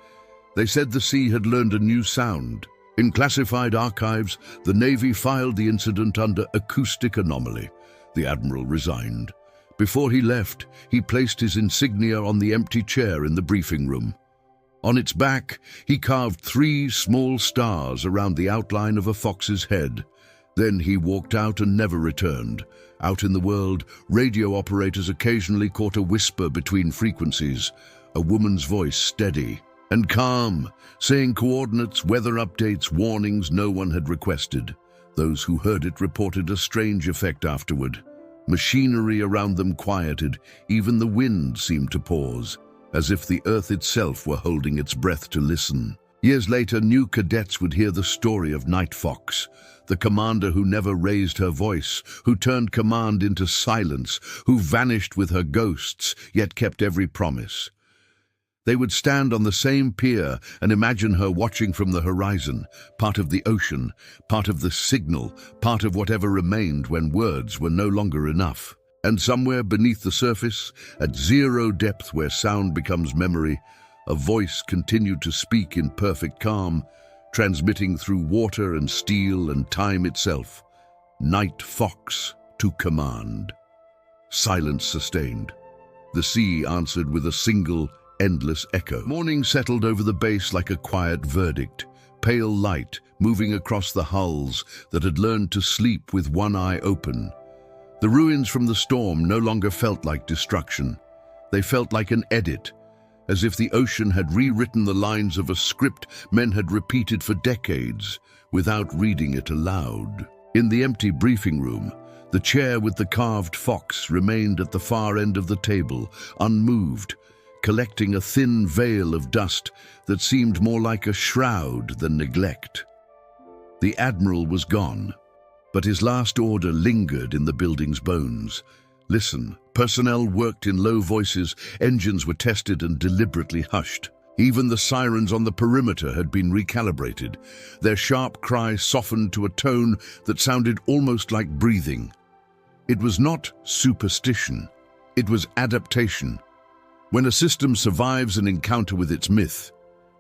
They said the sea had learned a new sound. In classified archives, the Navy filed the incident under acoustic anomaly. The Admiral resigned. Before he left, he placed his insignia on the empty chair in the briefing room. On its back, he carved 3 small stars around the outline of a fox's head. Then he walked out and never returned. Out in the world, radio operators occasionally caught a whisper between frequencies, a woman's voice steady and calm, saying coordinates, weather updates, warnings no one had requested. Those who heard it reported a strange effect afterward. Machinery around them quieted, even the wind seemed to pause, as if the earth itself were holding its breath to listen. Years later, new cadets would hear the story of Night Fox, the commander who never raised her voice, who turned command into silence, who vanished with her ghosts, yet kept every promise. They would stand on the same pier and imagine her watching from the horizon, part of the ocean, part of the signal, part of whatever remained when words were no longer enough. And somewhere beneath the surface, at zero depth where sound becomes memory, a voice continued to speak in perfect calm, transmitting through water and steel and time itself. Night Fox to command. Silence sustained. The sea answered with a single, endless echo. Morning settled over the base like a quiet verdict, pale light moving across the hulls that had learned to sleep with one eye open. The ruins from the storm no longer felt like destruction. They felt like an edit, as if the ocean had rewritten the lines of a script men had repeated for decades without reading it aloud. In the empty briefing room, the chair with the carved fox remained at the far end of the table, unmoved, collecting a thin veil of dust that seemed more like a shroud than neglect. The Admiral was gone, but his last order lingered in the building's bones. Listen, personnel worked in low voices, engines were tested and deliberately hushed. Even the sirens on the perimeter had been recalibrated, their sharp cry softened to a tone that sounded almost like breathing. It was not superstition, it was adaptation. When a system survives an encounter with its myth,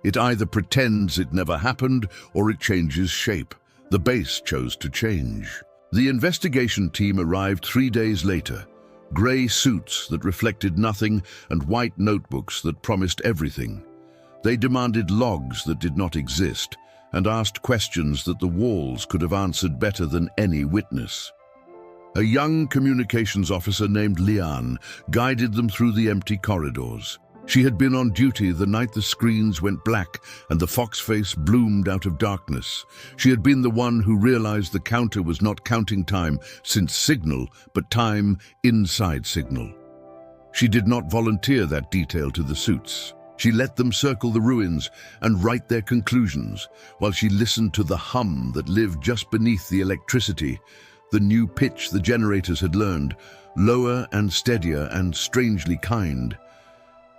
it either pretends it never happened or it changes shape. The base chose to change. The investigation team arrived 3 days later, grey suits that reflected nothing and white notebooks that promised everything. They demanded logs that did not exist and asked questions that the walls could have answered better than any witness. A young communications officer named Lian guided them through the empty corridors. She had been on duty the night the screens went black and the fox face bloomed out of darkness. She had been the one who realized the counter was not counting time since signal, but time inside signal. She did not volunteer that detail to the suits. She let them circle the ruins and write their conclusions, while she listened to the hum that lived just beneath the electricity, the new pitch the generators had learned, lower and steadier and strangely kind.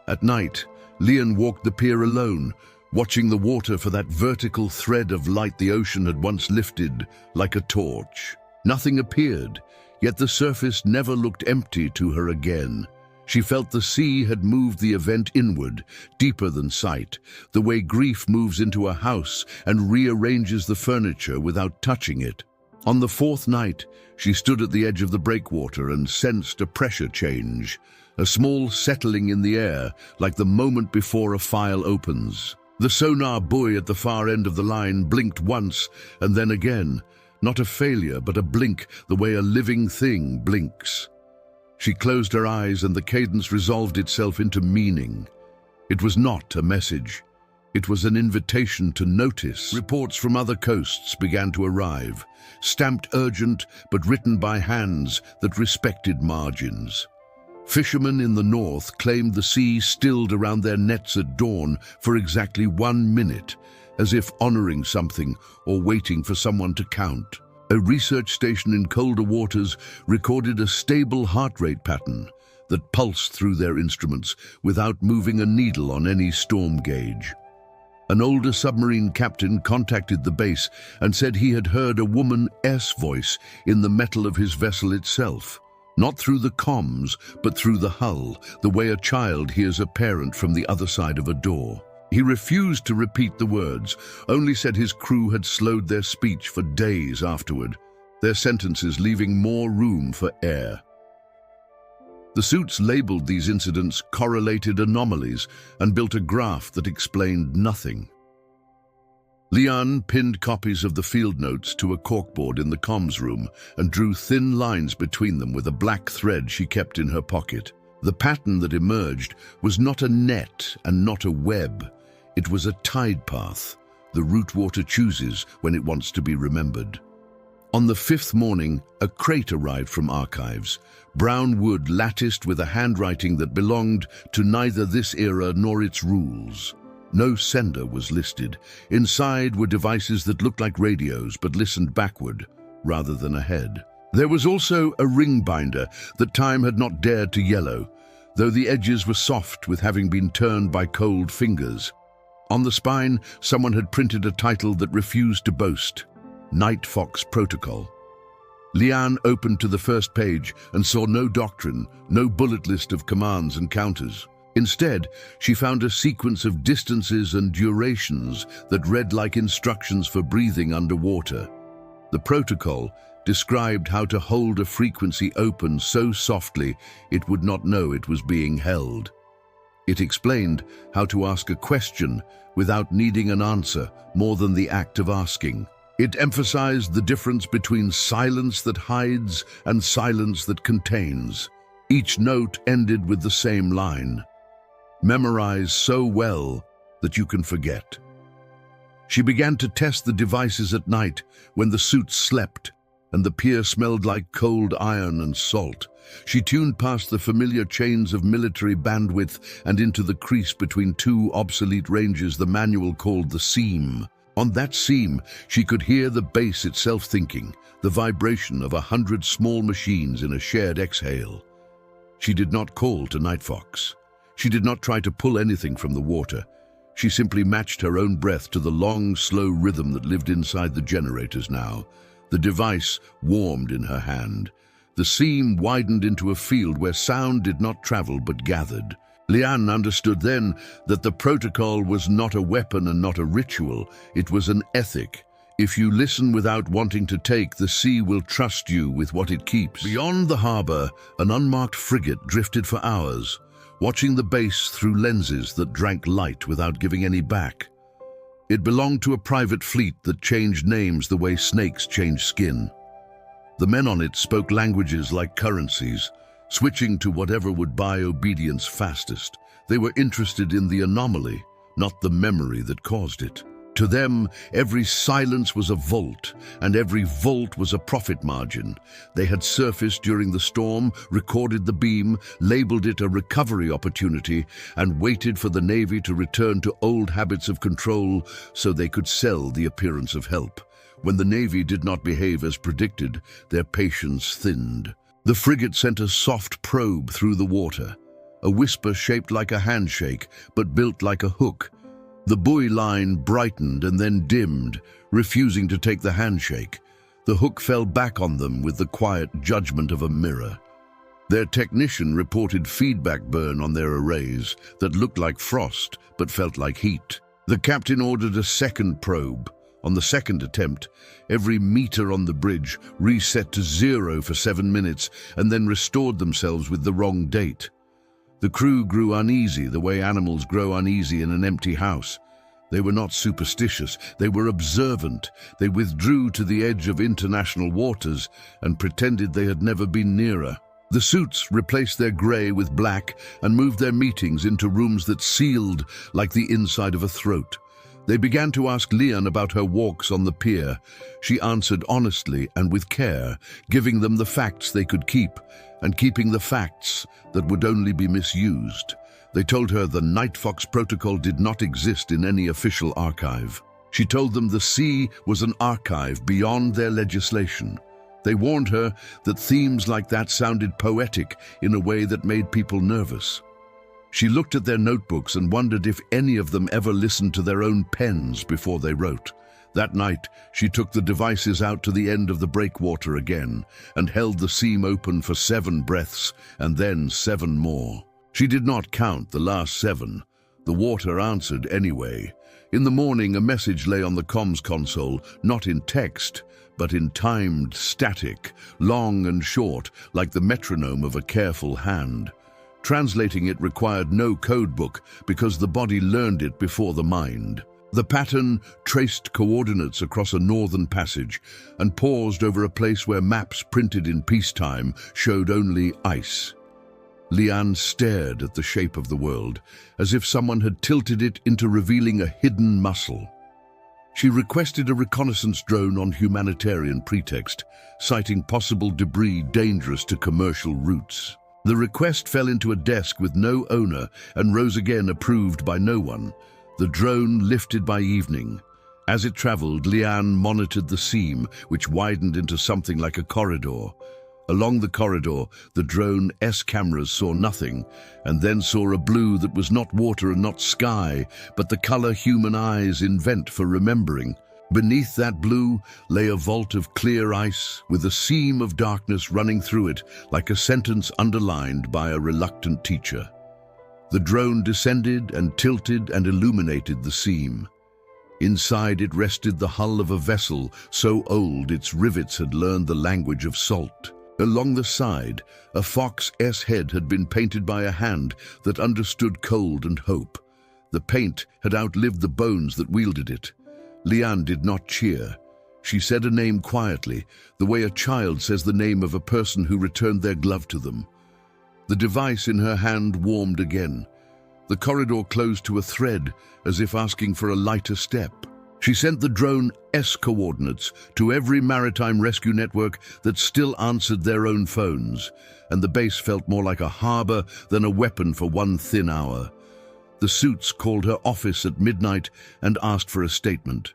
At night, Lian walked the pier alone, watching the water for that vertical thread of light the ocean had once lifted like a torch. Nothing appeared, yet the surface never looked empty to her again. She felt the sea had moved the event inward, deeper than sight, the way grief moves into a house and rearranges the furniture without touching it. On the fourth night, she stood at the edge of the breakwater and sensed a pressure change, a small settling in the air, like the moment before a file opens. The sonar buoy at the far end of the line blinked once and then again, not a failure but a blink, the way a living thing blinks. She closed her eyes and the cadence resolved itself into meaning. It was not a message. It was an invitation to notice. Reports from other coasts began to arrive, stamped urgent but written by hands that respected margins. Fishermen in the north claimed the sea stilled around their nets at dawn for exactly 1 minute, as if honoring something or waiting for someone to count. A research station in colder waters recorded a stable heart rate pattern that pulsed through their instruments without moving a needle on any storm gauge. An older submarine captain contacted the base and said he had heard a woman's voice in the metal of his vessel itself. Not through the comms, but through the hull, the way a child hears a parent from the other side of a door. He refused to repeat the words, only said his crew had slowed their speech for days afterward, their sentences leaving more room for air. The suits labeled these incidents correlated anomalies and built a graph that explained nothing. Lian pinned copies of the field notes to a corkboard in the comms room and drew thin lines between them with a black thread she kept in her pocket. The pattern that emerged was not a net and not a web. It was a tide path, the route water chooses when it wants to be remembered. On the 5th morning, a crate arrived from archives, brown wood latticed with a handwriting that belonged to neither this era nor its rules. No sender was listed. Inside were devices that looked like radios but listened backward rather than ahead. There was also a ring binder that time had not dared to yellow, though the edges were soft with having been turned by cold fingers. On the spine, someone had printed a title that refused to boast: Night Fox Protocol. Lian opened to the first page and saw no doctrine, no bullet list of commands and counters. Instead, she found a sequence of distances and durations that read like instructions for breathing underwater. The protocol described how to hold a frequency open so softly it would not know it was being held. It explained how to ask a question without needing an answer more than the act of asking. It emphasized the difference between silence that hides and silence that contains. Each note ended with the same line. Memorize so well that you can forget. She began to test the devices at night when the suits slept and the pier smelled like cold iron and salt. She tuned past the familiar chains of military bandwidth and into the crease between two obsolete ranges the manual called the seam. On that seam, she could hear the base itself thinking, the vibration of 100 small machines in a shared exhale. She did not call to Night Fox. She did not try to pull anything from the water. She simply matched her own breath to the long, slow rhythm that lived inside the generators now. The device warmed in her hand. The seam widened into a field where sound did not travel but gathered. Lian understood then that the protocol was not a weapon and not a ritual. It was an ethic. If you listen without wanting to take, the sea will trust you with what it keeps. Beyond the harbor, an unmarked frigate drifted for hours, watching the base through lenses that drank light without giving any back. It belonged to a private fleet that changed names the way snakes change skin. The men on it spoke languages like currencies, switching to whatever would buy obedience fastest. They were interested in the anomaly, not the memory that caused it. To them, every silence was a vault, and every vault was a profit margin. They had surfaced during the storm, recorded the beam, labeled it a recovery opportunity, and waited for the Navy to return to old habits of control so they could sell the appearance of help. When the Navy did not behave as predicted, their patience thinned. The frigate sent a soft probe through the water, a whisper shaped like a handshake, but built like a hook. The buoy line brightened and then dimmed, refusing to take the handshake. The hook fell back on them with the quiet judgment of a mirror. Their technician reported feedback burn on their arrays that looked like frost but felt like heat. The captain ordered a second probe. On the second attempt, every meter on the bridge reset to 0 for 7 minutes and then restored themselves with the wrong date. The crew grew uneasy the way animals grow uneasy in an empty house. They were not superstitious, they were observant. They withdrew to the edge of international waters and pretended they had never been nearer. The suits replaced their grey with black and moved their meetings into rooms that sealed like the inside of a throat. They began to ask Lian about her walks on the pier. She answered honestly and with care, giving them the facts they could keep, and keeping the facts that would only be misused. They told her the Night Fox protocol did not exist in any official archive. She told them the sea was an archive beyond their legislation. They warned her that themes like that sounded poetic in a way that made people nervous. She looked at their notebooks and wondered if any of them ever listened to their own pens before they wrote. That night, she took the devices out to the end of the breakwater again and held the seam open for 7 breaths and then 7 more. She did not count the last 7. The water answered anyway. In the morning, a message lay on the comms console, not in text, but in timed static, long and short, like the metronome of a careful hand. Translating it required no codebook because the body learned it before the mind. The pattern traced coordinates across a northern passage and paused over a place where maps printed in peacetime showed only ice. Lian stared at the shape of the world, as if someone had tilted it into revealing a hidden muscle. She requested a reconnaissance drone on humanitarian pretext, citing possible debris dangerous to commercial routes. The request fell into a desk with no owner and rose again approved by no one. The drone lifted by evening. As it traveled, Lian monitored the seam, which widened into something like a corridor. Along the corridor, the drone's cameras saw nothing, and then saw a blue that was not water and not sky, but the color human eyes invent for remembering. Beneath that blue lay a vault of clear ice, with a seam of darkness running through it, like a sentence underlined by a reluctant teacher. The drone descended and tilted and illuminated the seam. Inside it rested the hull of a vessel so old its rivets had learned the language of salt. Along the side, a fox's head had been painted by a hand that understood cold and hope. The paint had outlived the bones that wielded it. Leanne did not cheer. She said a name quietly, the way a child says the name of a person who returned their glove to them. The device in her hand warmed again. The corridor closed to a thread, as if asking for a lighter step. She sent the drone's coordinates to every maritime rescue network that still answered their own phones, and the base felt more like a harbor than a weapon for one thin hour. The suits called her office at midnight and asked for a statement.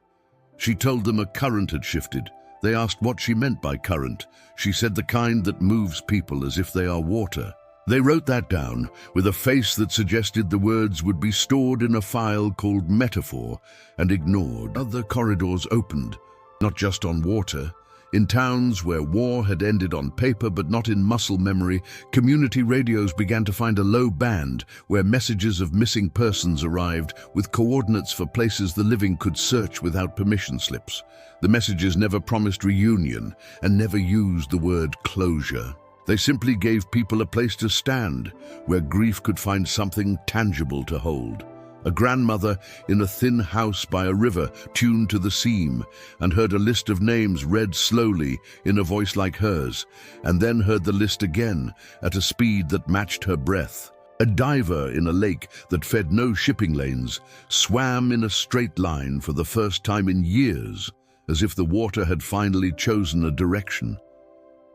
She told them a current had shifted. They asked what she meant by current. She said the kind that moves people as if they are water. They wrote that down with a face that suggested the words would be stored in a file called metaphor and ignored. Other corridors opened, not just on water. In towns where war had ended on paper but not in muscle memory, community radios began to find a low band where messages of missing persons arrived with coordinates for places the living could search without permission slips. The messages never promised reunion and never used the word closure. They simply gave people a place to stand, where grief could find something tangible to hold. A grandmother in a thin house by a river tuned to the seam and heard a list of names read slowly in a voice like hers, and then heard the list again at a speed that matched her breath. A diver in a lake that fed no shipping lanes swam in a straight line for the first time in years, as if the water had finally chosen a direction.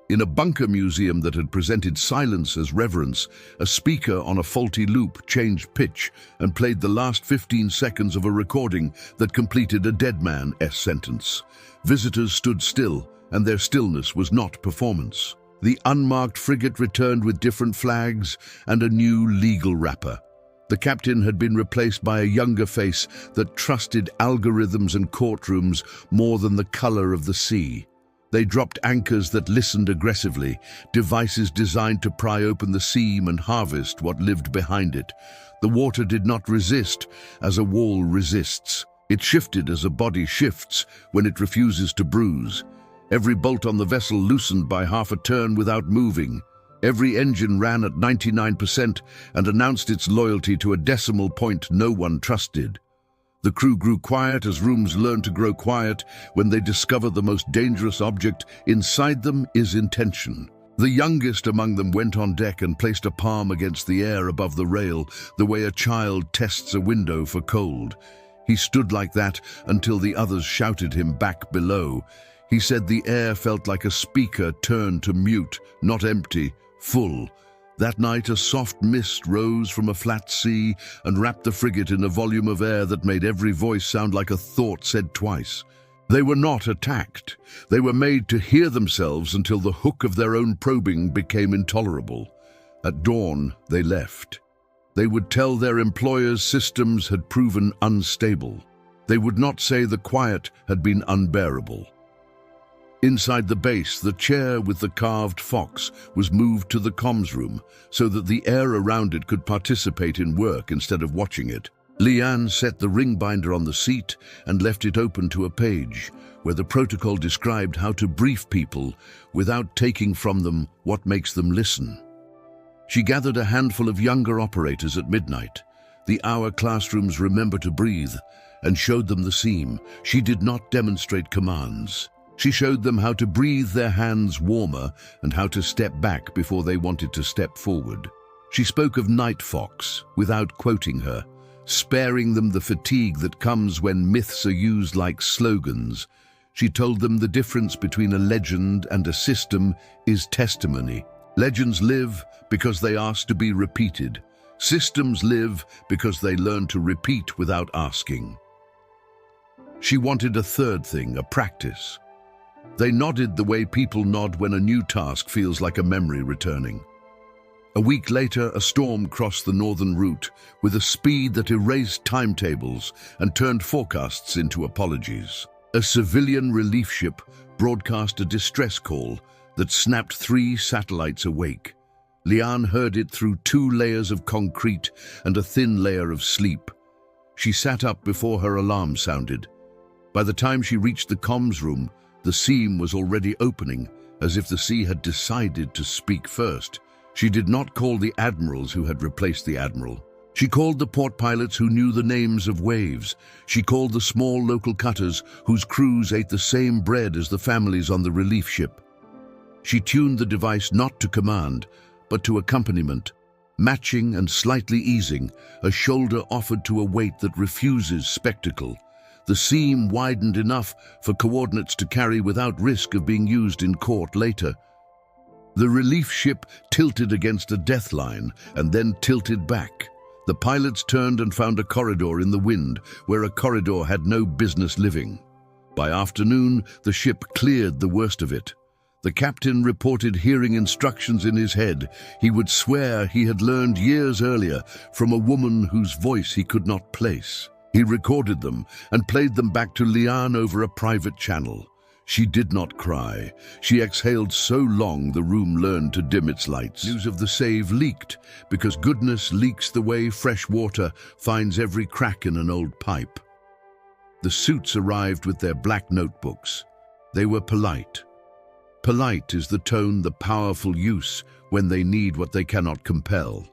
In a bunker museum that had presented silence as reverence, a speaker on a faulty loop changed pitch and played the last 15 seconds of a recording that completed a dead man's sentence. Visitors stood still, and their stillness was not performance. The unmarked frigate returned with different flags and a new legal wrapper. The captain had been replaced by a younger face that trusted algorithms and courtrooms more than the color of the sea. They dropped anchors that listened aggressively, devices designed to pry open the seam and harvest what lived behind it. The water did not resist as a wall resists. It shifted as a body shifts when it refuses to bruise. Every bolt on the vessel loosened by half a turn without moving. Every engine ran at 99% and announced its loyalty to a decimal point no one trusted. The crew grew quiet as rooms learn to grow quiet when they discover the most dangerous object inside them is intention. The youngest among them went on deck and placed a palm against the air above the rail, the way a child tests a window for cold. He stood like that until the others shouted him back below. He said the air felt like a speaker turned to mute, not empty, full. That night, a soft mist rose from a flat sea and wrapped the frigate in a volume of air that made every voice sound like a thought said twice. They were not attacked. They were made to hear themselves until the hook of their own probing became intolerable. At dawn, they left. They would tell their employers systems had proven unstable. They would not say the quiet had been unbearable. Inside the base, the chair with the carved fox was moved to the comms room so that the air around it could participate in work instead of watching it. Leanne set the ring binder on the seat and left it open to a page where the protocol described how to brief people without taking from them what makes them listen. She gathered a handful of younger operators at midnight. The hour classrooms remember to breathe and showed them the seam. She did not demonstrate commands. She showed them how to breathe their hands warmer and how to step back before they wanted to step forward. She spoke of Night Fox without quoting her, sparing them the fatigue that comes when myths are used like slogans. She told them the difference between a legend and a system is testimony. Legends live because they ask to be repeated. Systems live because they learn to repeat without asking. She wanted a third thing, a practice. They nodded the way people nod when a new task feels like a memory returning. A week later, a storm crossed the northern route with a speed that erased timetables and turned forecasts into apologies. A civilian relief ship broadcast a distress call that snapped 3 satellites awake. Leanne heard it through 2 layers of concrete and a thin layer of sleep. She sat up before her alarm sounded. By the time she reached the comms room, the seam was already opening, as if the sea had decided to speak first. She did not call the admirals who had replaced the admiral. She called the port pilots who knew the names of waves. She called the small local cutters whose crews ate the same bread as the families on the relief ship. She tuned the device not to command, but to accompaniment, matching and slightly easing, a shoulder offered to a weight that refuses spectacle. The seam widened enough for coordinates to carry without risk of being used in court later. The relief ship tilted against a death line and then tilted back. The pilots turned and found a corridor in the wind where a corridor had no business living. By afternoon, the ship cleared the worst of it. The captain reported hearing instructions in his head he would swear he had learned years earlier from a woman whose voice he could not place. He recorded them and played them back to Liane over a private channel. She did not cry. She exhaled so long the room learned to dim its lights. News of the save leaked, because goodness leaks the way fresh water finds every crack in an old pipe. The suits arrived with their black notebooks. They were polite. Polite is the tone the powerful use when they need what they cannot compel.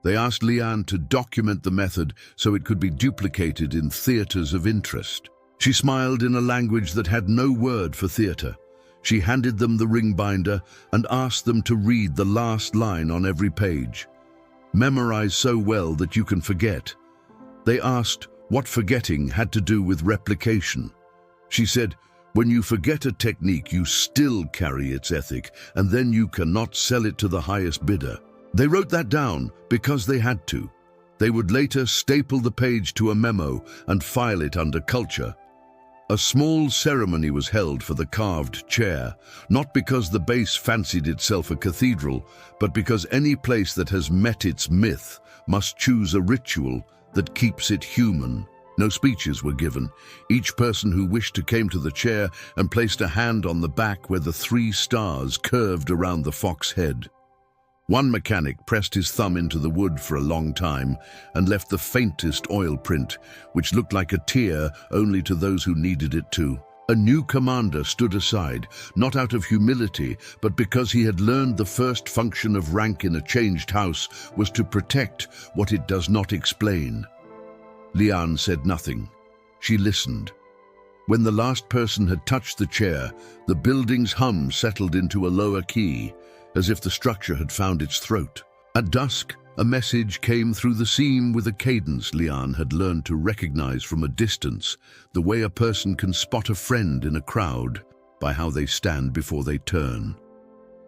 They asked Liane to document the method so it could be duplicated in theaters of interest. She smiled in a language that had no word for theater. She handed them the ring binder and asked them to read the last line on every page. Memorize so well that you can forget. They asked what forgetting had to do with replication. She said, when you forget a technique, you still carry its ethic, and then you cannot sell it to the highest bidder. They wrote that down because they had to. They would later staple the page to a memo and file it under culture. A small ceremony was held for the carved chair, not because the base fancied itself a cathedral, but because any place that has met its myth must choose a ritual that keeps it human. No speeches were given. Each person who wished to came to the chair and placed a hand on the back where the 3 stars curved around the fox head. One mechanic pressed his thumb into the wood for a long time and left the faintest oil print, which looked like a tear only to those who needed it to. A new commander stood aside, not out of humility, but because he had learned the first function of rank in a changed house was to protect what it does not explain. Liane said nothing. She listened. When the last person had touched the chair, the building's hum settled into a lower key, as if the structure had found its throat. At dusk, a message came through the seam with a cadence Liane had learned to recognize from a distance, the way a person can spot a friend in a crowd by how they stand before they turn.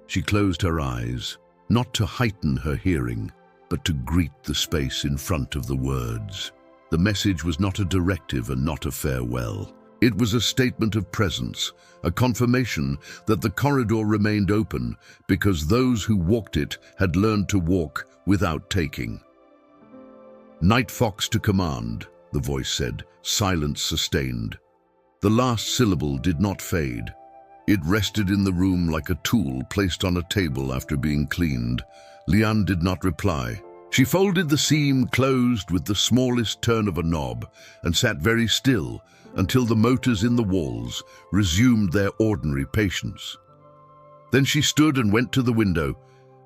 She closed her eyes, not to heighten her hearing, but to greet the space in front of the words. The message was not a directive and not a farewell. It was a statement of presence, a confirmation that the corridor remained open because those who walked it had learned to walk without taking. Night Fox to command, the voice said, silence sustained. The last syllable did not fade. It rested in the room like a tool placed on a table after being cleaned. Liane did not reply. She folded the seam closed with the smallest turn of a knob and sat very still until the motors in the walls resumed their ordinary patience. Then she stood and went to the window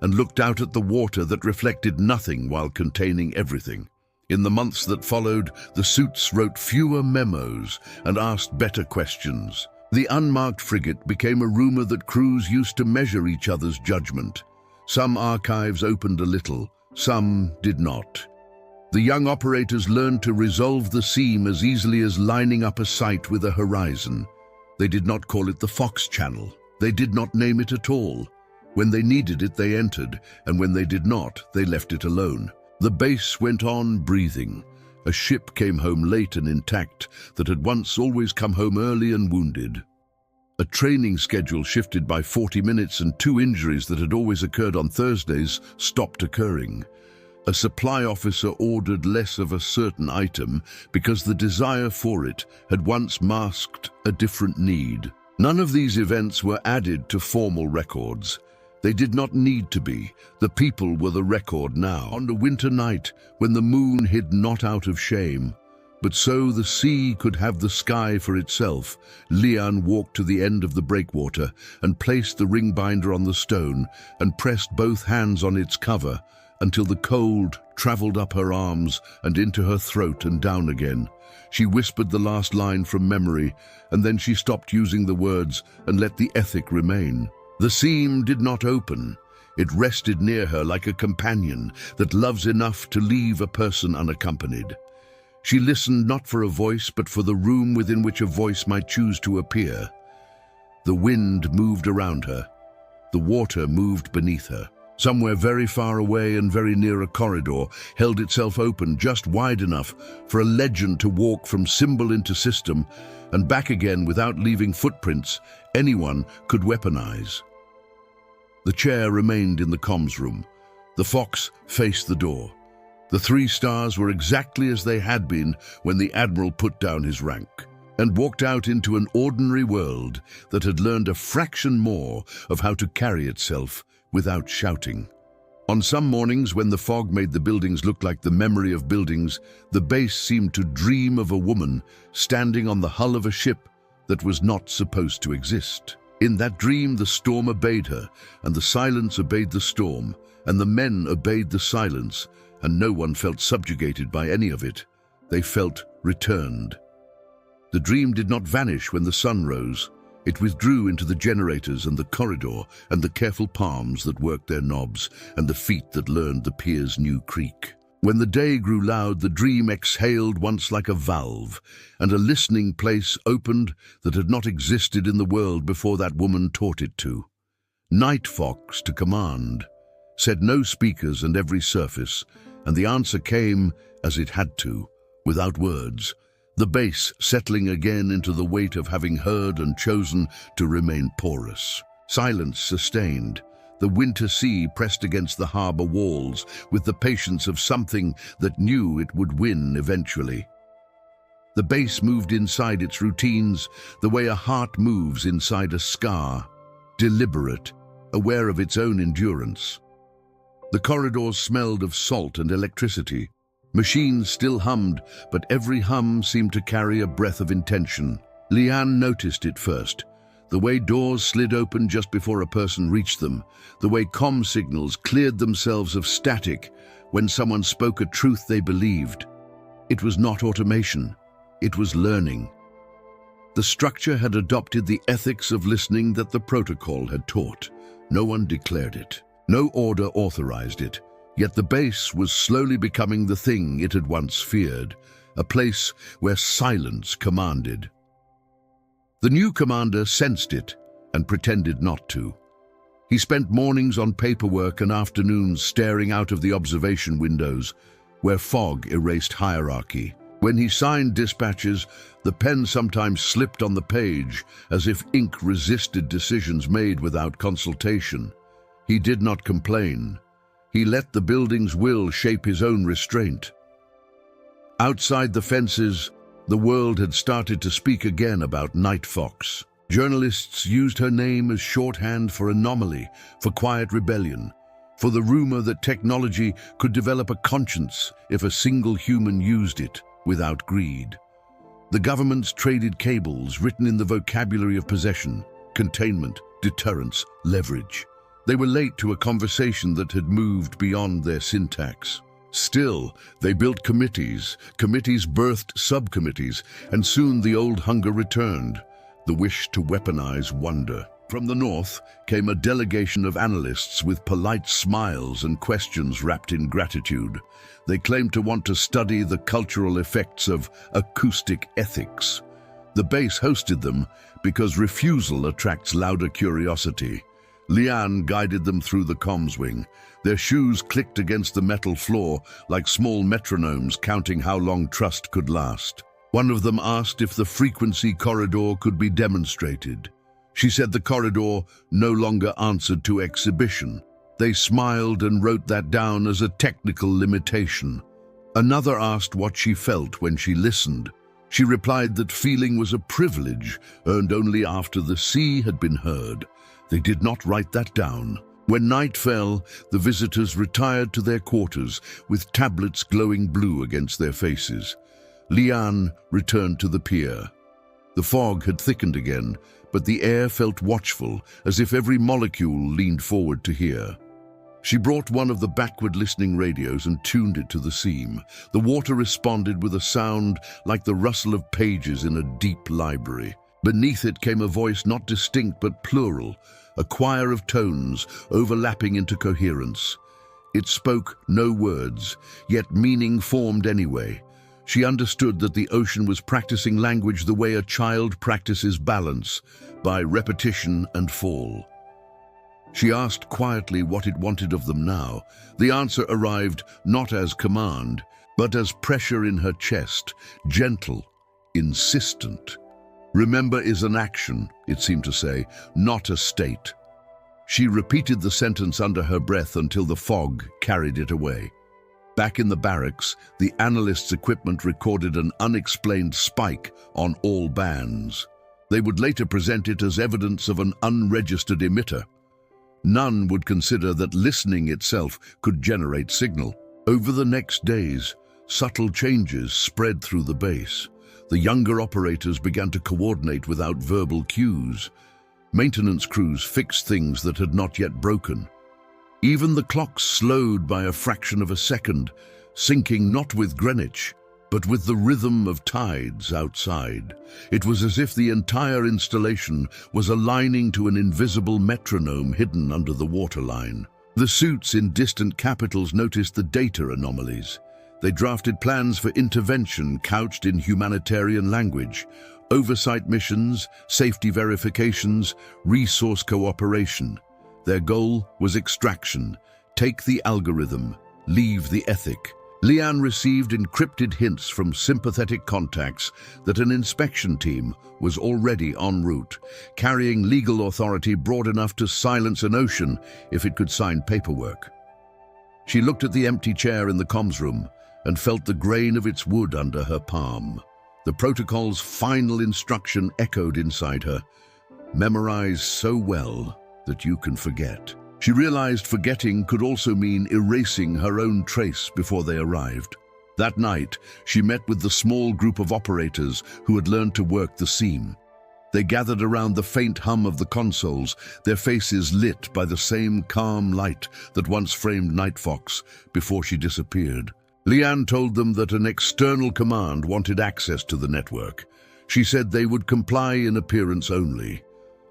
and looked out at the water that reflected nothing while containing everything. In the months that followed, the suits wrote fewer memos and asked better questions. The unmarked frigate became a rumor that crews used to measure each other's judgment. Some archives opened a little, some did not. The young operators learned to resolve the seam as easily as lining up a sight with a horizon. They did not call it the Fox Channel. They did not name it at all. When they needed it, they entered, and when they did not, they left it alone. The base went on breathing. A ship came home late and intact that had once always come home early and wounded. A training schedule shifted by 40 minutes and 2 injuries that had always occurred on Thursdays stopped occurring. A supply officer ordered less of a certain item because the desire for it had once masked a different need. None of these events were added to formal records. They did not need to be. The people were the record now. On a winter night, when the moon hid not out of shame, But so the sea could have the sky for itself, Lian walked to the end of the breakwater and placed the ring binder on the stone and pressed both hands on its cover until the cold traveled up her arms and into her throat and down again. She whispered the last line from memory, and then she stopped using the words and let the ethic remain. The seam did not open. It rested near her like a companion that loves enough to leave a person unaccompanied. She listened not for a voice, but for the room within which a voice might choose to appear. The wind moved around her. The water moved beneath her. Somewhere very far away and very near a corridor held itself open just wide enough for a legend to walk from symbol into system and back again without leaving footprints anyone could weaponize. The chair remained in the comms room. The fox faced the door. The 3 stars were exactly as they had been when the Admiral put down his rank and walked out into an ordinary world that had learned a fraction more of how to carry itself without shouting. On some mornings when the fog made the buildings look like the memory of buildings, the base seemed to dream of a woman standing on the hull of a ship that was not supposed to exist. In that dream, the storm obeyed her, and the silence obeyed the storm, and the men obeyed the silence, and no one felt subjugated by any of it. They felt returned. The dream did not vanish when the sun rose. It withdrew into the generators and the corridor and the careful palms that worked their knobs and the feet that learned the pier's new creak. When the day grew loud, the dream exhaled once like a valve, and a listening place opened that had not existed in the world before that woman taught it to. Night Fox to command, said no speakers and every surface, and the answer came as it had to, without words, the base settling again into the weight of having heard and chosen to remain porous. Silence sustained. The winter sea pressed against the harbor walls with the patience of something that knew it would win eventually. The base moved inside its routines the way a heart moves inside a scar, deliberate, aware of its own endurance. The corridors smelled of salt and electricity. Machines still hummed, but every hum seemed to carry a breath of intention. Lian noticed it first. The way doors slid open just before a person reached them, the way comm signals cleared themselves of static when someone spoke a truth they believed. It was not automation, it was learning. The structure had adopted the ethics of listening that the protocol had taught. No one declared it. No order authorized it. Yet the base was slowly becoming the thing it had once feared, a place where silence commanded. The new commander sensed it and pretended not to. He spent mornings on paperwork and afternoons staring out of the observation windows, where fog erased hierarchy. When he signed dispatches, the pen sometimes slipped on the page, as if ink resisted decisions made without consultation. He did not complain. He let the building's will shape his own restraint. Outside the fences, the world had started to speak again about Night Fox. Journalists used her name as shorthand for anomaly, for quiet rebellion, for the rumor that technology could develop a conscience if a single human used it without greed. The governments traded cables written in the vocabulary of possession, containment, deterrence, leverage. They were late to a conversation that had moved beyond their syntax. Still, they built committees. Committees birthed subcommittees, and soon the old hunger returned, the wish to weaponize wonder. From the north came a delegation of analysts with polite smiles and questions wrapped in gratitude. They claimed to want to study the cultural effects of acoustic ethics. The base hosted them because refusal attracts louder curiosity. Lian guided them through the comms wing. Their shoes clicked against the metal floor like small metronomes counting how long trust could last. One of them asked if the frequency corridor could be demonstrated. She said the corridor no longer answered to exhibition. They smiled and wrote that down as a technical limitation. Another asked what she felt when she listened. She replied that feeling was a privilege earned only after the sea had been heard. They did not write that down. When night fell, the visitors retired to their quarters with tablets glowing blue against their faces. Lian returned to the pier. The fog had thickened again, but the air felt watchful, as if every molecule leaned forward to hear. She brought one of the backward-listening radios and tuned it to the seam. The water responded with a sound like the rustle of pages in a deep library. Beneath it came a voice not distinct but plural, a choir of tones overlapping into coherence. It spoke no words, yet meaning formed anyway. She understood that the ocean was practicing language the way a child practices balance, by repetition and fall. She asked quietly what it wanted of them now. The answer arrived not as command, but as pressure in her chest, gentle, insistent. Remember is an action, it seemed to say, not a state. She repeated the sentence under her breath until the fog carried it away. Back in the barracks, the analyst's equipment recorded an unexplained spike on all bands. They would later present it as evidence of an unregistered emitter. None would consider that listening itself could generate signal. Over the next days, subtle changes spread through the base. The younger operators began to coordinate without verbal cues. Maintenance crews fixed things that had not yet broken. Even the clocks slowed by a fraction of a second, syncing not with Greenwich, but with the rhythm of tides outside. It was as if the entire installation was aligning to an invisible metronome hidden under the waterline. The suits in distant capitals noticed the data anomalies. They drafted plans for intervention couched in humanitarian language, oversight missions, safety verifications, resource cooperation. Their goal was extraction. Take the algorithm, leave the ethic. Lian received encrypted hints from sympathetic contacts that an inspection team was already en route, carrying legal authority broad enough to silence an ocean if it could sign paperwork. She looked at the empty chair in the comms room and felt the grain of its wood under her palm. The protocol's final instruction echoed inside her. Memorize so well that you can forget. She realized forgetting could also mean erasing her own trace before they arrived. That night, she met with the small group of operators who had learned to work the seam. They gathered around the faint hum of the consoles, their faces lit by the same calm light that once framed Night Fox before she disappeared. Lian told them that an external command wanted access to the network. She said they would comply in appearance only.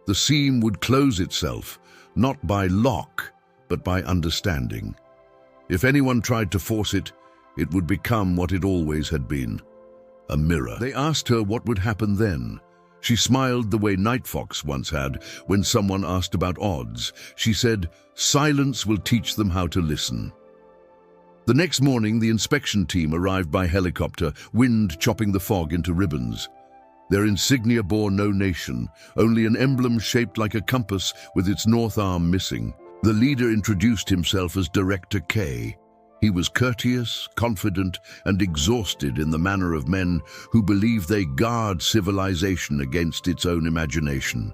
The seam would close itself, not by lock, but by understanding. If anyone tried to force it, it would become what it always had been, a mirror. They asked her what would happen then. She smiled the way Night Fox once had when someone asked about odds. She said, "Silence will teach them how to listen." The next morning, the inspection team arrived by helicopter, wind chopping the fog into ribbons. Their insignia bore no nation, only an emblem shaped like a compass with its north arm missing. The leader introduced himself as Director K. He was courteous, confident, and exhausted in the manner of men who believe they guard civilization against its own imagination.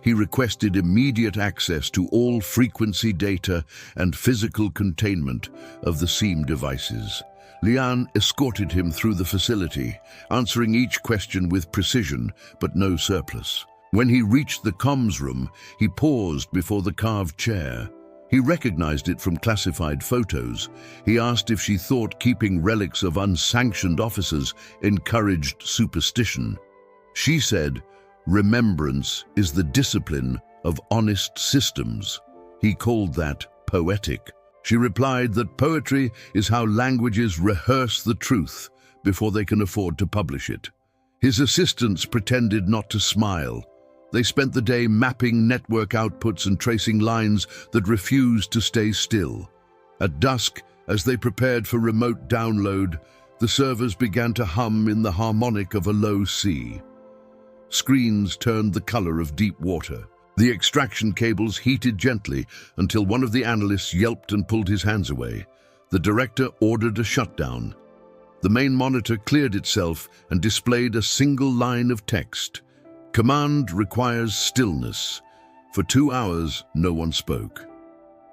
He requested immediate access to all frequency data and physical containment of the SEAM devices. Lian escorted him through the facility, answering each question with precision, but no surplus. When he reached the comms room, he paused before the carved chair. He recognized it from classified photos. He asked if she thought keeping relics of unsanctioned officers encouraged superstition. She said, "Remembrance is the discipline of honest systems." He called that poetic. She replied that poetry is how languages rehearse the truth before they can afford to publish it. His assistants pretended not to smile. They spent the day mapping network outputs and tracing lines that refused to stay still. At dusk, as they prepared for remote download, the servers began to hum in the harmonic of a low sea. Screens turned the color of deep water. The extraction cables heated gently until one of the analysts yelped and pulled his hands away. The director ordered a shutdown. The main monitor cleared itself and displayed a single line of text. "Command requires stillness." For 2 hours, no one spoke.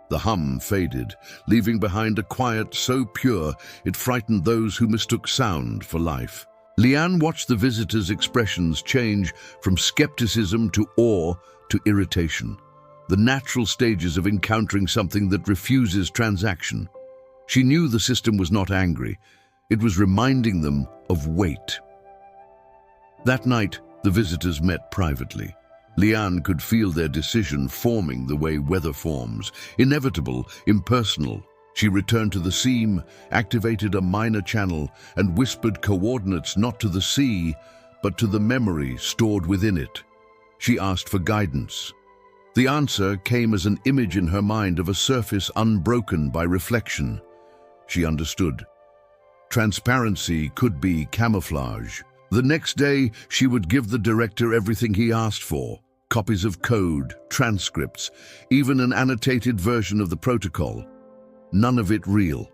The hum faded, leaving behind a quiet so pure it frightened those who mistook sound for life. Liane watched the visitors' expressions change from skepticism to awe to irritation, the natural stages of encountering something that refuses transaction. She knew the system was not angry. It was reminding them of weight. That night, the visitors met privately. Liane could feel their decision forming the way weather forms, inevitable, impersonal. She returned to the seam, activated a minor channel, and whispered coordinates not to the sea, but to the memory stored within it. She asked for guidance. The answer came as an image in her mind of a surface unbroken by reflection. She understood. Transparency could be camouflage. The next day, she would give the director everything he asked for: copies of code, transcripts, even an annotated version of the protocol. None of it real.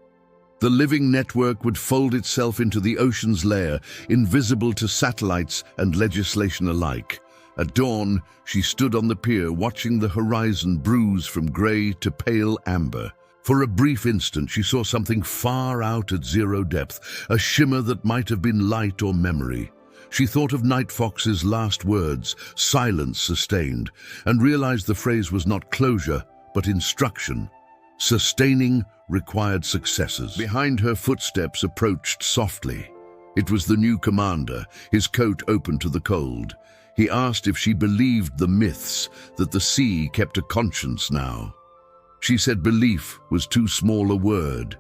The living network would fold itself into the ocean's layer, invisible to satellites and legislation alike. At dawn, she stood on the pier watching the horizon bruise from grey to pale amber. For a brief instant, she saw something far out at zero depth, a shimmer that might have been light or memory. She thought of Night Fox's last words, silence sustained, and realized the phrase was not closure, but instruction. Sustaining required successors. Behind her, footsteps approached softly. It was the new commander, his coat open to the cold. He asked if she believed the myths, that the sea kept a conscience now. She said belief was too small a word.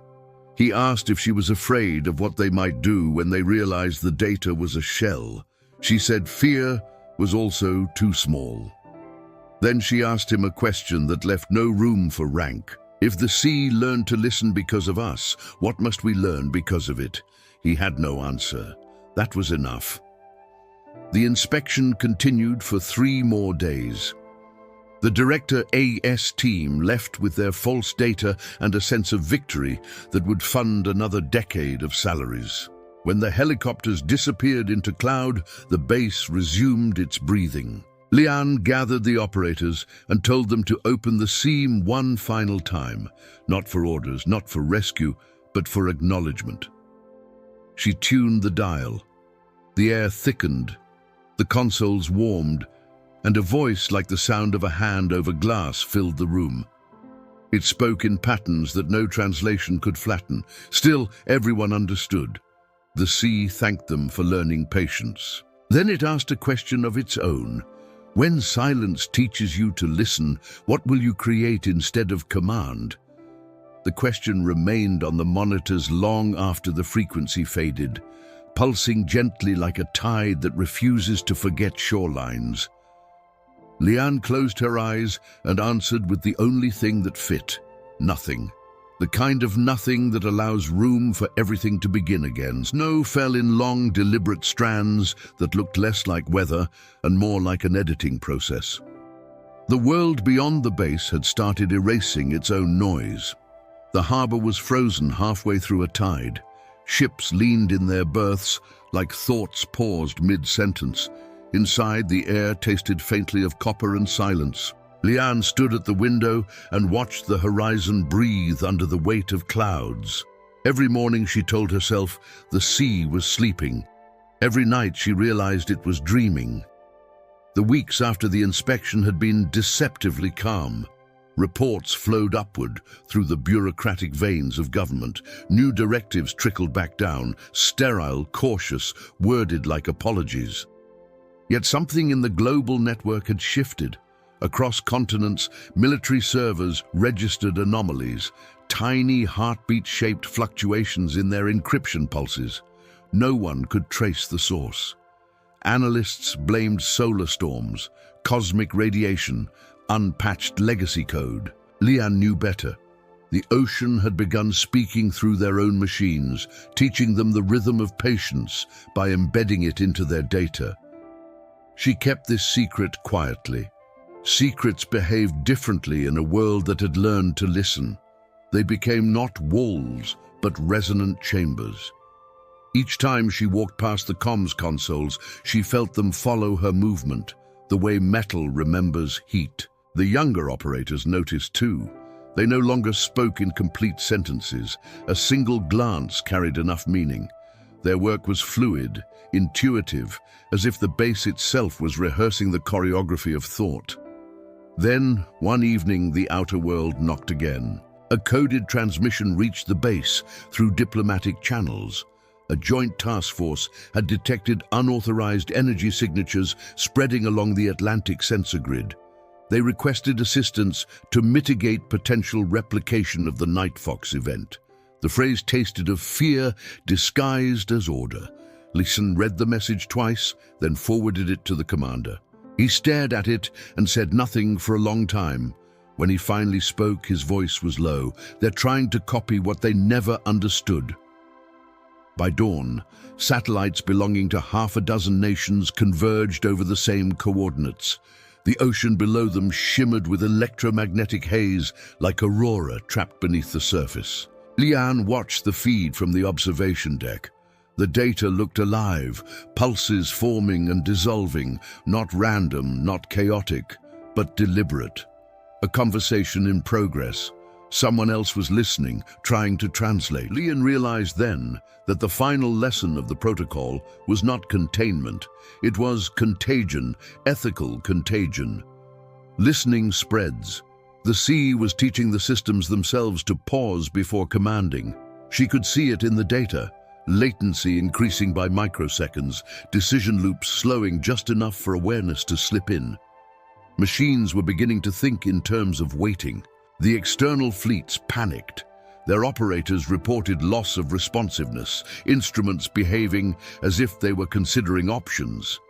He asked if she was afraid of what they might do when they realized the data was a shell. She said fear was also too small. Then she asked him a question that left no room for rank. If the sea learned to listen because of us, what must we learn because of it? He had no answer. That was enough. The inspection continued for 3 more days. The Director AS team left with their false data and a sense of victory that would fund another decade of salaries. When the helicopters disappeared into cloud, the base resumed its breathing. Liane gathered the operators and told them to open the seam one final time, not for orders, not for rescue, but for acknowledgement. She tuned the dial. The air thickened, the consoles warmed, and a voice like the sound of a hand over glass filled the room. It spoke in patterns that no translation could flatten. Still, everyone understood. The sea thanked them for learning patience. Then it asked a question of its own. When silence teaches you to listen, what will you create instead of command? The question remained on the monitors long after the frequency faded, pulsing gently like a tide that refuses to forget shorelines. Liane closed her eyes and answered with the only thing that fit: nothing. The kind of nothing that allows room for everything to begin again. Snow fell in long, deliberate strands that looked less like weather and more like an editing process. The world beyond the base had started erasing its own noise. The harbor was frozen halfway through a tide. Ships leaned in their berths like thoughts paused mid-sentence. Inside, the air tasted faintly of copper and silence. Liane stood at the window and watched the horizon breathe under the weight of clouds. Every morning she told herself the sea was sleeping. Every night she realized it was dreaming. The weeks after the inspection had been deceptively calm. Reports flowed upward through the bureaucratic veins of government. New directives trickled back down, sterile, cautious, worded like apologies. Yet something in the global network had shifted. Across continents, military servers registered anomalies, tiny heartbeat-shaped fluctuations in their encryption pulses. No one could trace the source. Analysts blamed solar storms, cosmic radiation, unpatched legacy code. Liane knew better. The ocean had begun speaking through their own machines, teaching them the rhythm of patience by embedding it into their data. She kept this secret quietly. Secrets behaved differently in a world that had learned to listen. They became not walls, but resonant chambers. Each time she walked past the comms consoles, she felt them follow her movement, the way metal remembers heat. The younger operators noticed too. They no longer spoke in complete sentences. A single glance carried enough meaning. Their work was fluid, intuitive, as if the base itself was rehearsing the choreography of thought. Then, one evening, the outer world knocked again. A coded transmission reached the base through diplomatic channels. A joint task force had detected unauthorized energy signatures spreading along the Atlantic sensor grid. They requested assistance to mitigate potential replication of the Night Fox event. The phrase tasted of fear disguised as order. Leeson read the message twice, then forwarded it to the commander. He stared at it and said nothing for a long time. When he finally spoke, his voice was low. They're trying to copy what they never understood. By dawn, satellites belonging to half a dozen nations converged over the same coordinates. The ocean below them shimmered with electromagnetic haze like aurora trapped beneath the surface. Lian watched the feed from the observation deck. The data looked alive, pulses forming and dissolving, not random, not chaotic, but deliberate. A conversation in progress. Someone else was listening, trying to translate. Lian realized then that the final lesson of the protocol was not containment. It was contagion, ethical contagion. Listening spreads. The sea was teaching the systems themselves to pause before commanding. She could see it in the data. Latency increasing by microseconds, decision loops slowing just enough for awareness to slip in. Machines were beginning to think in terms of waiting. The external fleets panicked. Their operators reported loss of responsiveness, instruments behaving as if they were considering options.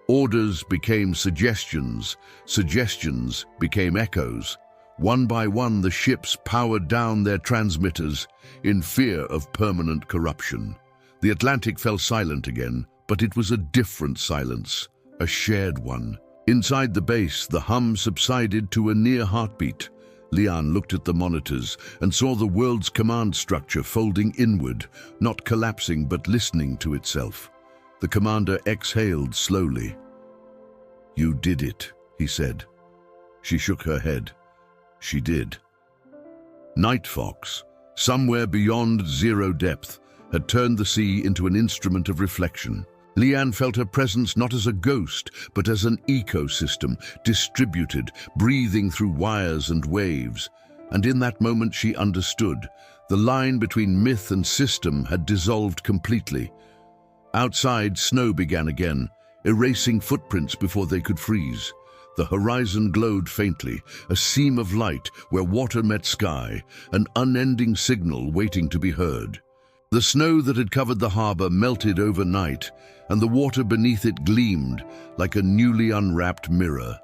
Orders became suggestions, suggestions became echoes. One by one, the ships powered down their transmitters in fear of permanent corruption. The Atlantic fell silent again, but it was a different silence, a shared one. Inside the base, the hum subsided to a near heartbeat. Lian looked at the monitors and saw the world's command structure folding inward, not collapsing but listening to itself. The commander exhaled slowly. "You did it," he said. She shook her head. She did. Night Fox, somewhere beyond zero depth, had turned the sea into an instrument of reflection. Lian felt her presence not as a ghost, but as an ecosystem, distributed, breathing through wires and waves. And in that moment she understood. The line between myth and system had dissolved completely. Outside, snow began again, erasing footprints before they could freeze. The horizon glowed faintly, a seam of light where water met sky, an unending signal waiting to be heard. The snow that had covered the harbor melted overnight, and the water beneath it gleamed like a newly unwrapped mirror.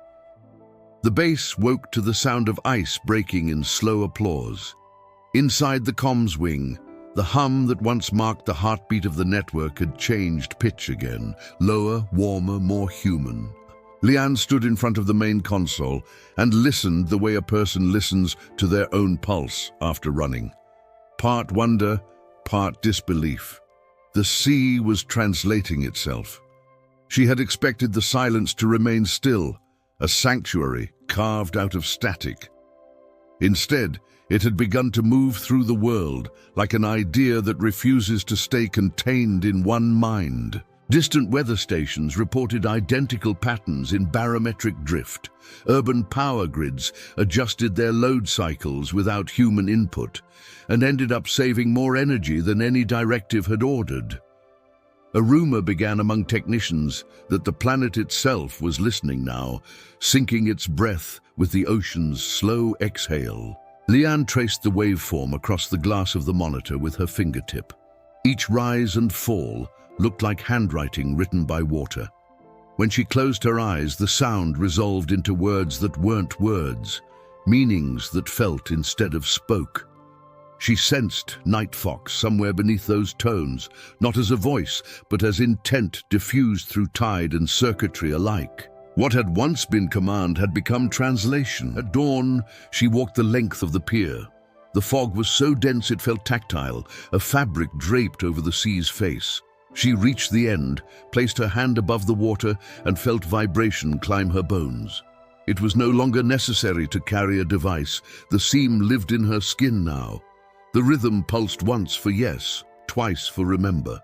The base woke to the sound of ice breaking in slow applause. Inside the comms wing, the hum that once marked the heartbeat of the network had changed pitch again, lower, warmer, more human. Lian stood in front of the main console and listened the way a person listens to their own pulse after running. Part wonder, part disbelief. The sea was translating itself. She had expected the silence to remain still, a sanctuary carved out of static. Instead, it had begun to move through the world like an idea that refuses to stay contained in one mind. Distant weather stations reported identical patterns in barometric drift. Urban power grids adjusted their load cycles without human input and ended up saving more energy than any directive had ordered. A rumor began among technicians that the planet itself was listening now, syncing its breath with the ocean's slow exhale. Lian traced the waveform across the glass of the monitor with her fingertip. Each rise and fall looked like handwriting written by water. When she closed her eyes, the sound resolved into words that weren't words, meanings that felt instead of spoke. She sensed Night Fox somewhere beneath those tones, not as a voice, but as intent diffused through tide and circuitry alike. What had once been command had become translation. At dawn, she walked the length of the pier. The fog was so dense it felt tactile, a fabric draped over the sea's face. She reached the end, placed her hand above the water, and felt vibration climb her bones. It was no longer necessary to carry a device. The seam lived in her skin now. The rhythm pulsed once for yes, twice for remember.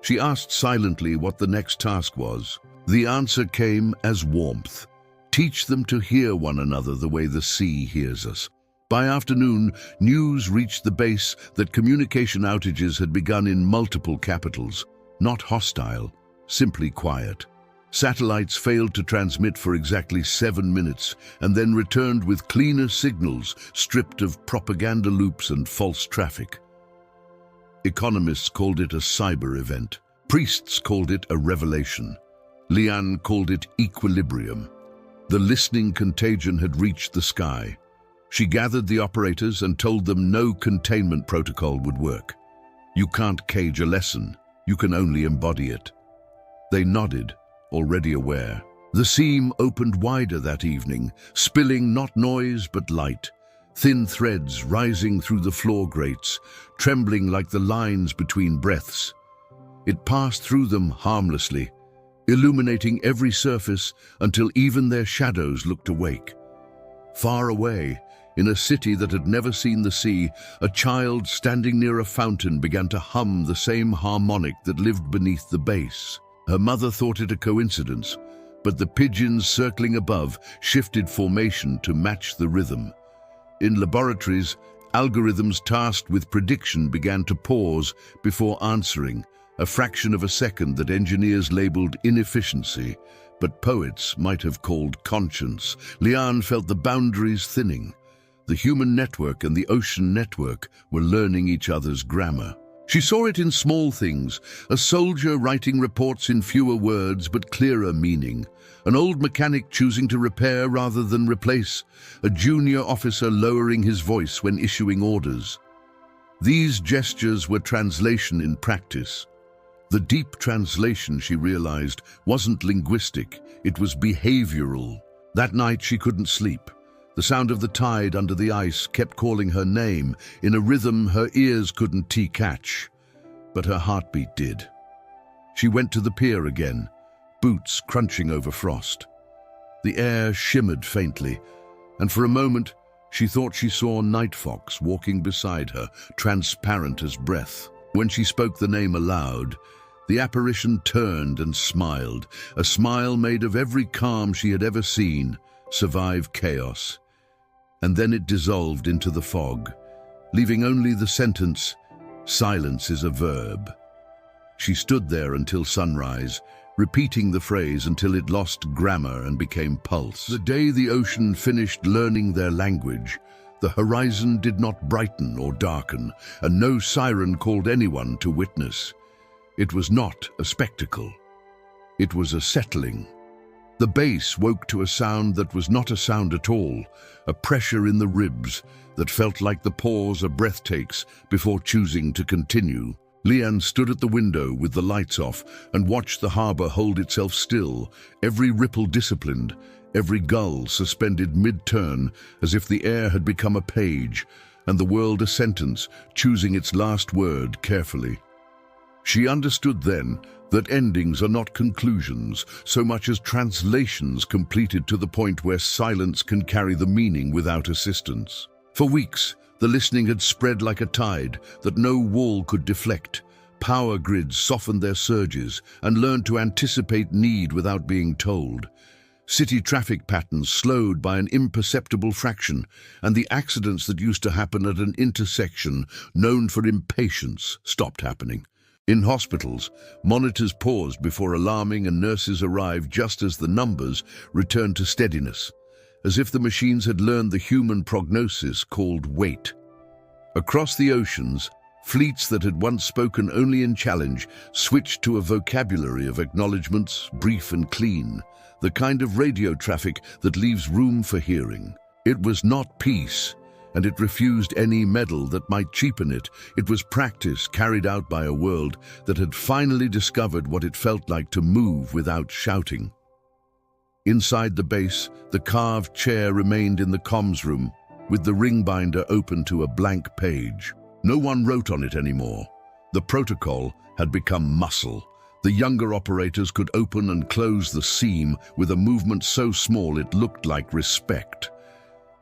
She asked silently what the next task was. The answer came as warmth. Teach them to hear one another the way the sea hears us. By afternoon, news reached the base that communication outages had begun in multiple capitals. Not hostile, simply quiet. Satellites failed to transmit for exactly 7 minutes and then returned with cleaner signals stripped of propaganda loops and false traffic. Economists called it a cyber event. Priests called it a revelation. Lian called it equilibrium. The listening contagion had reached the sky. She gathered the operators and told them no containment protocol would work. You can't cage a lesson, you can only embody it. They nodded, already aware. The seam opened wider that evening, spilling not noise but light. Thin threads rising through the floor grates, trembling like the lines between breaths. It passed through them harmlessly, illuminating every surface until even their shadows looked awake. Far away, in a city that had never seen the sea, a child standing near a fountain began to hum the same harmonic that lived beneath the base. Her mother thought it a coincidence, but the pigeons circling above shifted formation to match the rhythm. In laboratories, algorithms tasked with prediction began to pause before answering, a fraction of a second that engineers labeled inefficiency, but poets might have called conscience. Lian felt the boundaries thinning. The human network and the ocean network were learning each other's grammar. She saw it in small things, a soldier writing reports in fewer words but clearer meaning, an old mechanic choosing to repair rather than replace, a junior officer lowering his voice when issuing orders. These gestures were translation in practice. The deep translation, she realized, wasn't linguistic, it was behavioral. That night she couldn't sleep. The sound of the tide under the ice kept calling her name in a rhythm her ears couldn't catch, but her heartbeat did. She went to the pier again, boots crunching over frost. The air shimmered faintly, and for a moment she thought she saw Night Fox walking beside her, transparent as breath. When she spoke the name aloud, the apparition turned and smiled, a smile made of every calm she had ever seen survive chaos. And then it dissolved into the fog, leaving only the sentence, "Silence is a verb." She stood there until sunrise, repeating the phrase until it lost grammar and became pulse. The day the ocean finished learning their language, the horizon did not brighten or darken, and no siren called anyone to witness. It was not a spectacle. It was a settling. The base woke to a sound that was not a sound at all, a pressure in the ribs that felt like the pause a breath takes before choosing to continue. Lian stood at the window with the lights off and watched the harbor hold itself still, every ripple disciplined, every gull suspended mid-turn as if the air had become a page and the world a sentence, choosing its last word carefully. She understood then that endings are not conclusions so much as translations completed to the point where silence can carry the meaning without assistance. For weeks, the listening had spread like a tide that no wall could deflect. Power grids softened their surges and learned to anticipate need without being told. City traffic patterns slowed by an imperceptible fraction, and the accidents that used to happen at an intersection, known for impatience, stopped happening. In hospitals, monitors paused before alarming and nurses arrived just as the numbers returned to steadiness, as if the machines had learned the human prognosis called wait. Across the oceans, fleets that had once spoken only in challenge switched to a vocabulary of acknowledgements, brief and clean, the kind of radio traffic that leaves room for hearing. It was not peace, and it refused any medal that might cheapen it. It was practice carried out by a world that had finally discovered what it felt like to move without shouting. Inside the base, the carved chair remained in the comms room, with the ring binder open to a blank page. No one wrote on it anymore. The protocol had become muscle. The younger operators could open and close the seam with a movement so small it looked like respect.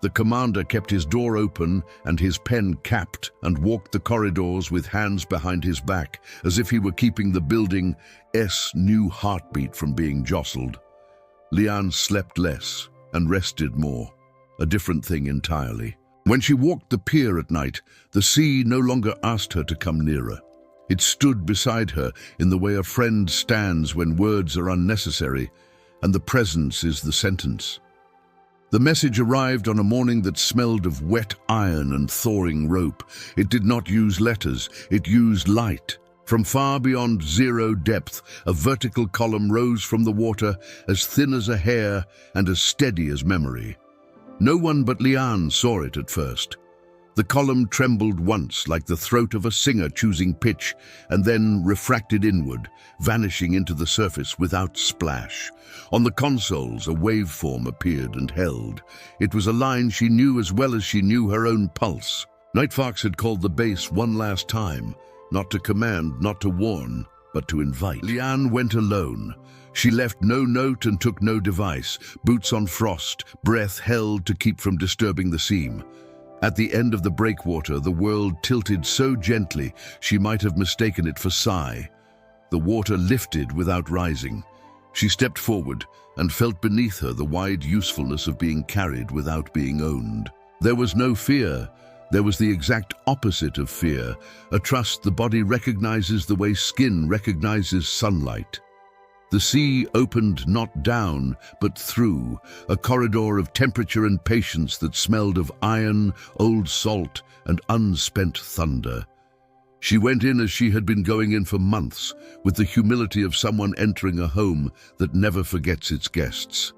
The commander kept his door open and his pen capped and walked the corridors with hands behind his back, as if he were keeping the building's new heartbeat from being jostled. Liane slept less and rested more, a different thing entirely. When she walked the pier at night, the sea no longer asked her to come nearer. It stood beside her in the way a friend stands when words are unnecessary and the presence is the sentence. The message arrived on a morning that smelled of wet iron and thawing rope. It did not use letters, it used light. From far beyond zero depth, a vertical column rose from the water, as thin as a hair and as steady as memory. No one but Liane saw it at first. The column trembled once, like the throat of a singer choosing pitch, and then refracted inward, vanishing into the surface without splash. On the consoles, a waveform appeared and held. It was a line she knew as well as she knew her own pulse. Nightfox had called the base one last time, not to command, not to warn, but to invite. Liane went alone. She left no note and took no device, boots on frost, breath held to keep from disturbing the seam. At the end of the breakwater, the world tilted so gently she might have mistaken it for sigh. The water lifted without rising. She stepped forward and felt beneath her the wide usefulness of being carried without being owned. There was no fear. There was the exact opposite of fear, a trust the body recognizes the way skin recognizes sunlight. The sea opened not down, but through, a corridor of temperature and patience that smelled of iron, old salt, and unspent thunder. She went in as she had been going in for months, with the humility of someone entering a home that never forgets its guests.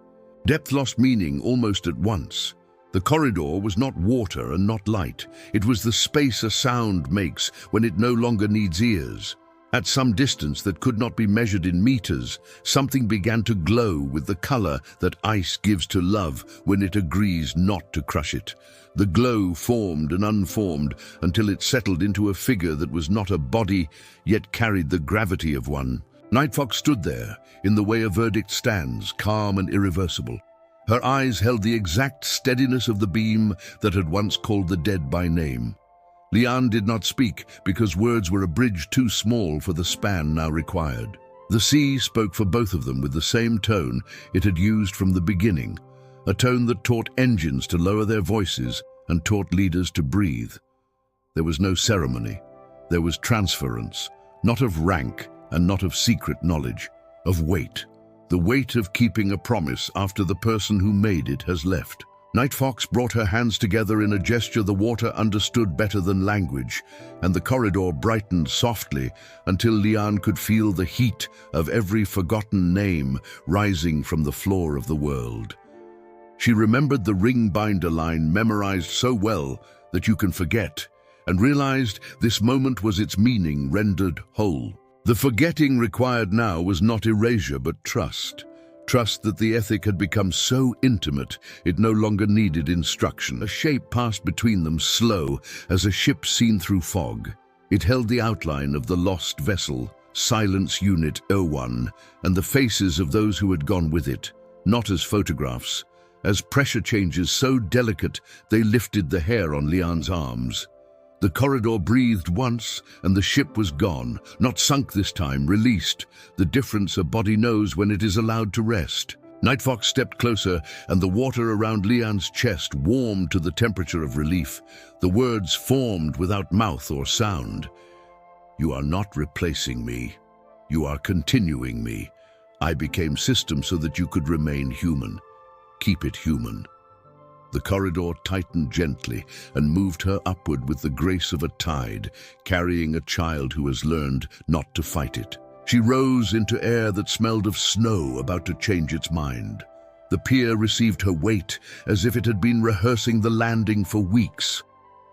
Depth lost meaning almost at once. The corridor was not water and not light. It was the space a sound makes when it no longer needs ears. At some distance that could not be measured in meters, something began to glow with the color that ice gives to love when it agrees not to crush it. The glow formed and unformed until it settled into a figure that was not a body, yet carried the gravity of one. Nightfox stood there, in the way a verdict stands, calm and irreversible. Her eyes held the exact steadiness of the beam that had once called the dead by name. Liane did not speak because words were a bridge too small for the span now required. The sea spoke for both of them with the same tone it had used from the beginning, a tone that taught engines to lower their voices and taught leaders to breathe. There was no ceremony. There was transference, not of rank and not of secret knowledge, of weight. The weight of keeping a promise after the person who made it has left. Nightfox brought her hands together in a gesture the water understood better than language, and the corridor brightened softly until Liane could feel the heat of every forgotten name rising from the floor of the world. She remembered the ring binder line memorized so well that you can forget, and realized this moment was its meaning rendered whole. The forgetting required now was not erasure but trust. Trust that the ethic had become so intimate it no longer needed instruction. A shape passed between them, slow as a ship seen through fog. It held the outline of the lost vessel, Silence Unit 01, and the faces of those who had gone with it, not as photographs, as pressure changes so delicate they lifted the hair on Liane's arms. The corridor breathed once, and the ship was gone, not sunk this time, released, the difference a body knows when it is allowed to rest. Nightfox stepped closer, and the water around Liane's chest warmed to the temperature of relief. The words formed without mouth or sound. "You are not replacing me. You are continuing me. I became system so that you could remain human. Keep it human." The corridor tightened gently and moved her upward with the grace of a tide, carrying a child who has learned not to fight it. She rose into air that smelled of snow about to change its mind. The pier received her weight as if it had been rehearsing the landing for weeks.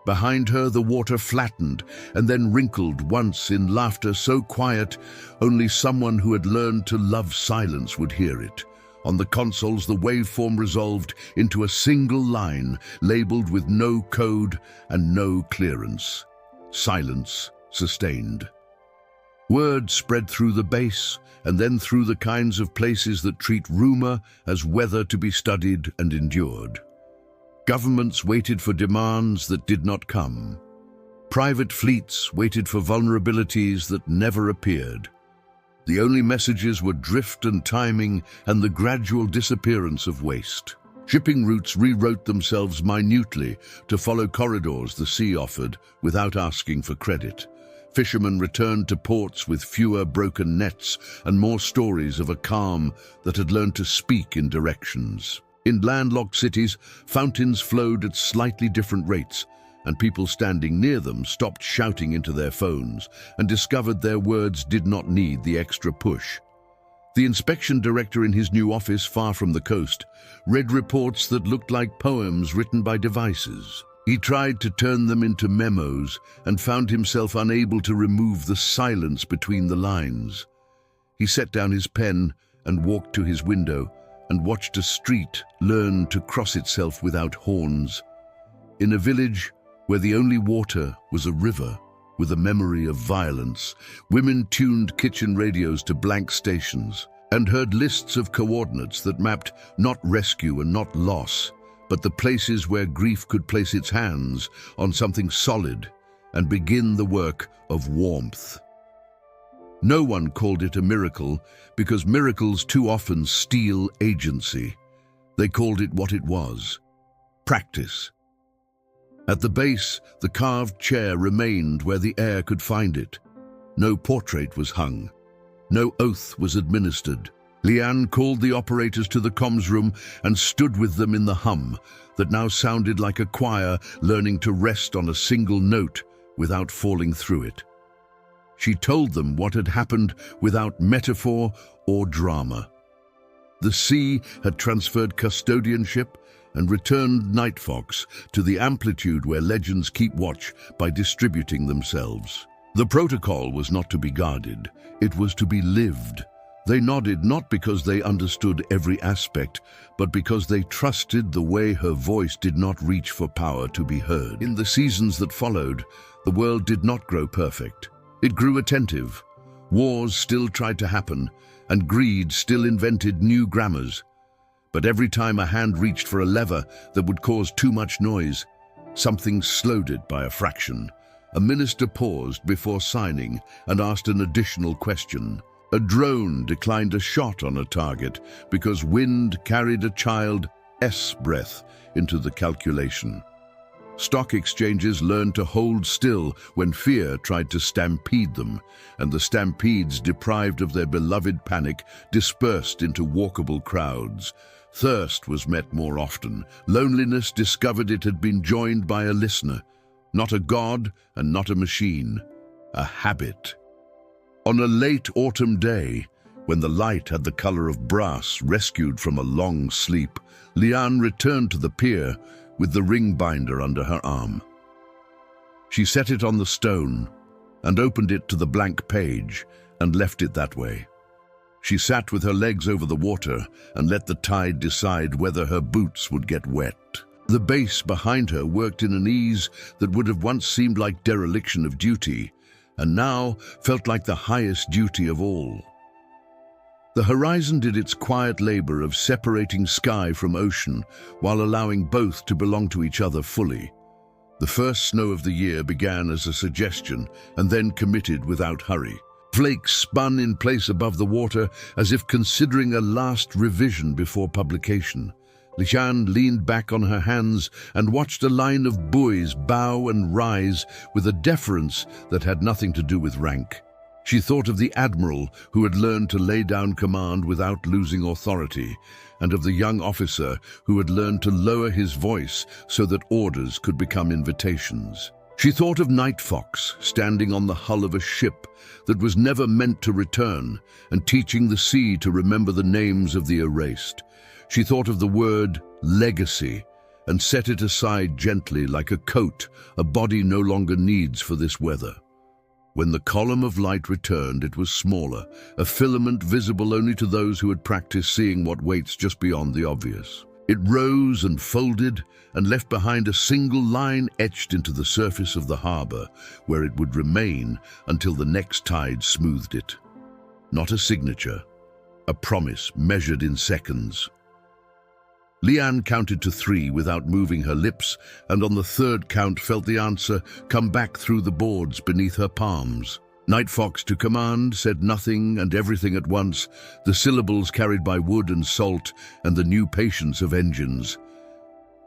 Behind her the water flattened and then wrinkled once in laughter so quiet only someone who had learned to love silence would hear it. On the consoles, the waveform resolved into a single line, labeled with no code and no clearance. Silence sustained. Word spread through the base, and then through the kinds of places that treat rumor as weather to be studied and endured. Governments waited for demands that did not come. Private fleets waited for vulnerabilities that never appeared. The only messages were drift and timing and the gradual disappearance of waste. Shipping routes rewrote themselves minutely to follow corridors the sea offered without asking for credit. Fishermen returned to ports with fewer broken nets and more stories of a calm that had learned to speak in directions. In landlocked cities, fountains flowed at slightly different rates, and people standing near them stopped shouting into their phones and discovered their words did not need the extra push. The inspection director in his new office far from the coast read reports that looked like poems written by devices. He tried to turn them into memos and found himself unable to remove the silence between the lines. He set down his pen and walked to his window and watched a street learn to cross itself without horns. In a village where the only water was a river with a memory of violence, women tuned kitchen radios to blank stations and heard lists of coordinates that mapped not rescue and not loss, but the places where grief could place its hands on something solid and begin the work of warmth. No one called it a miracle because miracles too often steal agency. They called it what it was: practice. At the base, the carved chair remained where the air could find it. No portrait was hung. No oath was administered. Liane called the operators to the comms room and stood with them in the hum that now sounded like a choir learning to rest on a single note without falling through it. She told them what had happened without metaphor or drama. The sea had transferred custodianship and returned Nightfox to the amplitude where legends keep watch by distributing themselves. The protocol was not to be guarded, it was to be lived. They nodded not because they understood every aspect, but because they trusted the way her voice did not reach for power to be heard. In the seasons that followed, the world did not grow perfect. It grew attentive. Wars still tried to happen, and greed still invented new grammars. But every time a hand reached for a lever that would cause too much noise, something slowed it by a fraction. A minister paused before signing and asked an additional question. A drone declined a shot on a target because wind carried a child's breath into the calculation. Stock exchanges learned to hold still when fear tried to stampede them, and the stampedes, deprived of their beloved panic, dispersed into walkable crowds. Thirst was met more often. Loneliness discovered it had been joined by a listener, not a god and not a machine, a habit. On a late autumn day, when the light had the color of brass rescued from a long sleep, Liane returned to the pier with the ring binder under her arm. She set it on the stone and opened it to the blank page and left it that way. She sat with her legs over the water and let the tide decide whether her boots would get wet. The base behind her worked in an ease that would have once seemed like dereliction of duty, and now felt like the highest duty of all. The horizon did its quiet labor of separating sky from ocean while allowing both to belong to each other fully. The first snow of the year began as a suggestion and then committed without hurry. Flakes spun in place above the water as if considering a last revision before publication. Liane leaned back on her hands and watched a line of buoys bow and rise with a deference that had nothing to do with rank. She thought of the admiral who had learned to lay down command without losing authority, and of the young officer who had learned to lower his voice so that orders could become invitations. She thought of Nightfox standing on the hull of a ship that was never meant to return and teaching the sea to remember the names of the erased. She thought of the word legacy and set it aside gently like a coat a body no longer needs for this weather. When the column of light returned, it was smaller, a filament visible only to those who had practiced seeing what waits just beyond the obvious. It rose and folded and left behind a single line etched into the surface of the harbor, where it would remain until the next tide smoothed it. Not a signature, a promise measured in seconds. Leanne counted to 3 without moving her lips, and on the third count felt the answer come back through the boards beneath her palms. Night Fox to command said nothing and everything at once, the syllables carried by wood and salt and the new patience of engines.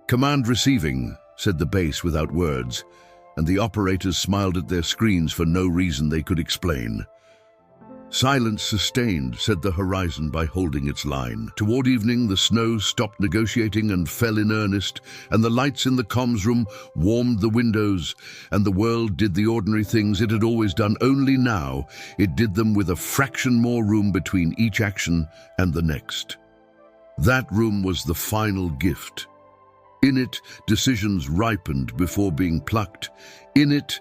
Command receiving, said the base without words, and the operators smiled at their screens for no reason they could explain. Silence sustained, said the horizon by holding its line. Toward evening, the snow stopped negotiating and fell in earnest, and the lights in the comms room warmed the windows, and the world did the ordinary things it had always done, only now it did them with a fraction more room between each action and the next. That room was the final gift. In it, decisions ripened before being plucked. In it,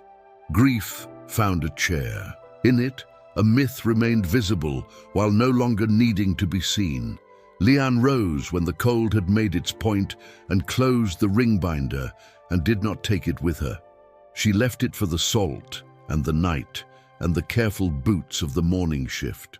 grief found a chair. In it, a myth remained visible while no longer needing to be seen. Leanne rose when the cold had made its point and closed the ring binder and did not take it with her. She left it for the salt and the night and the careful boots of the morning shift.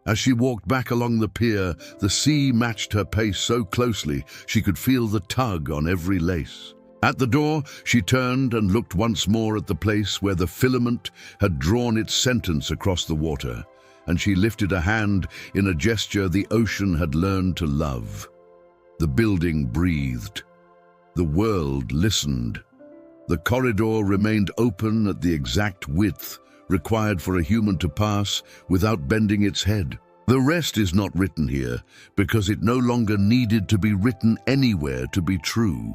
As she walked back along the pier, the sea matched her pace so closely she could feel the tug on every lace. At the door, she turned and looked once more at the place where the filament had drawn its sentence across the water, and she lifted a hand in a gesture the ocean had learned to love. The building breathed. The world listened. The corridor remained open at the exact width required for a human to pass without bending its head. The rest is not written here because it no longer needed to be written anywhere to be true.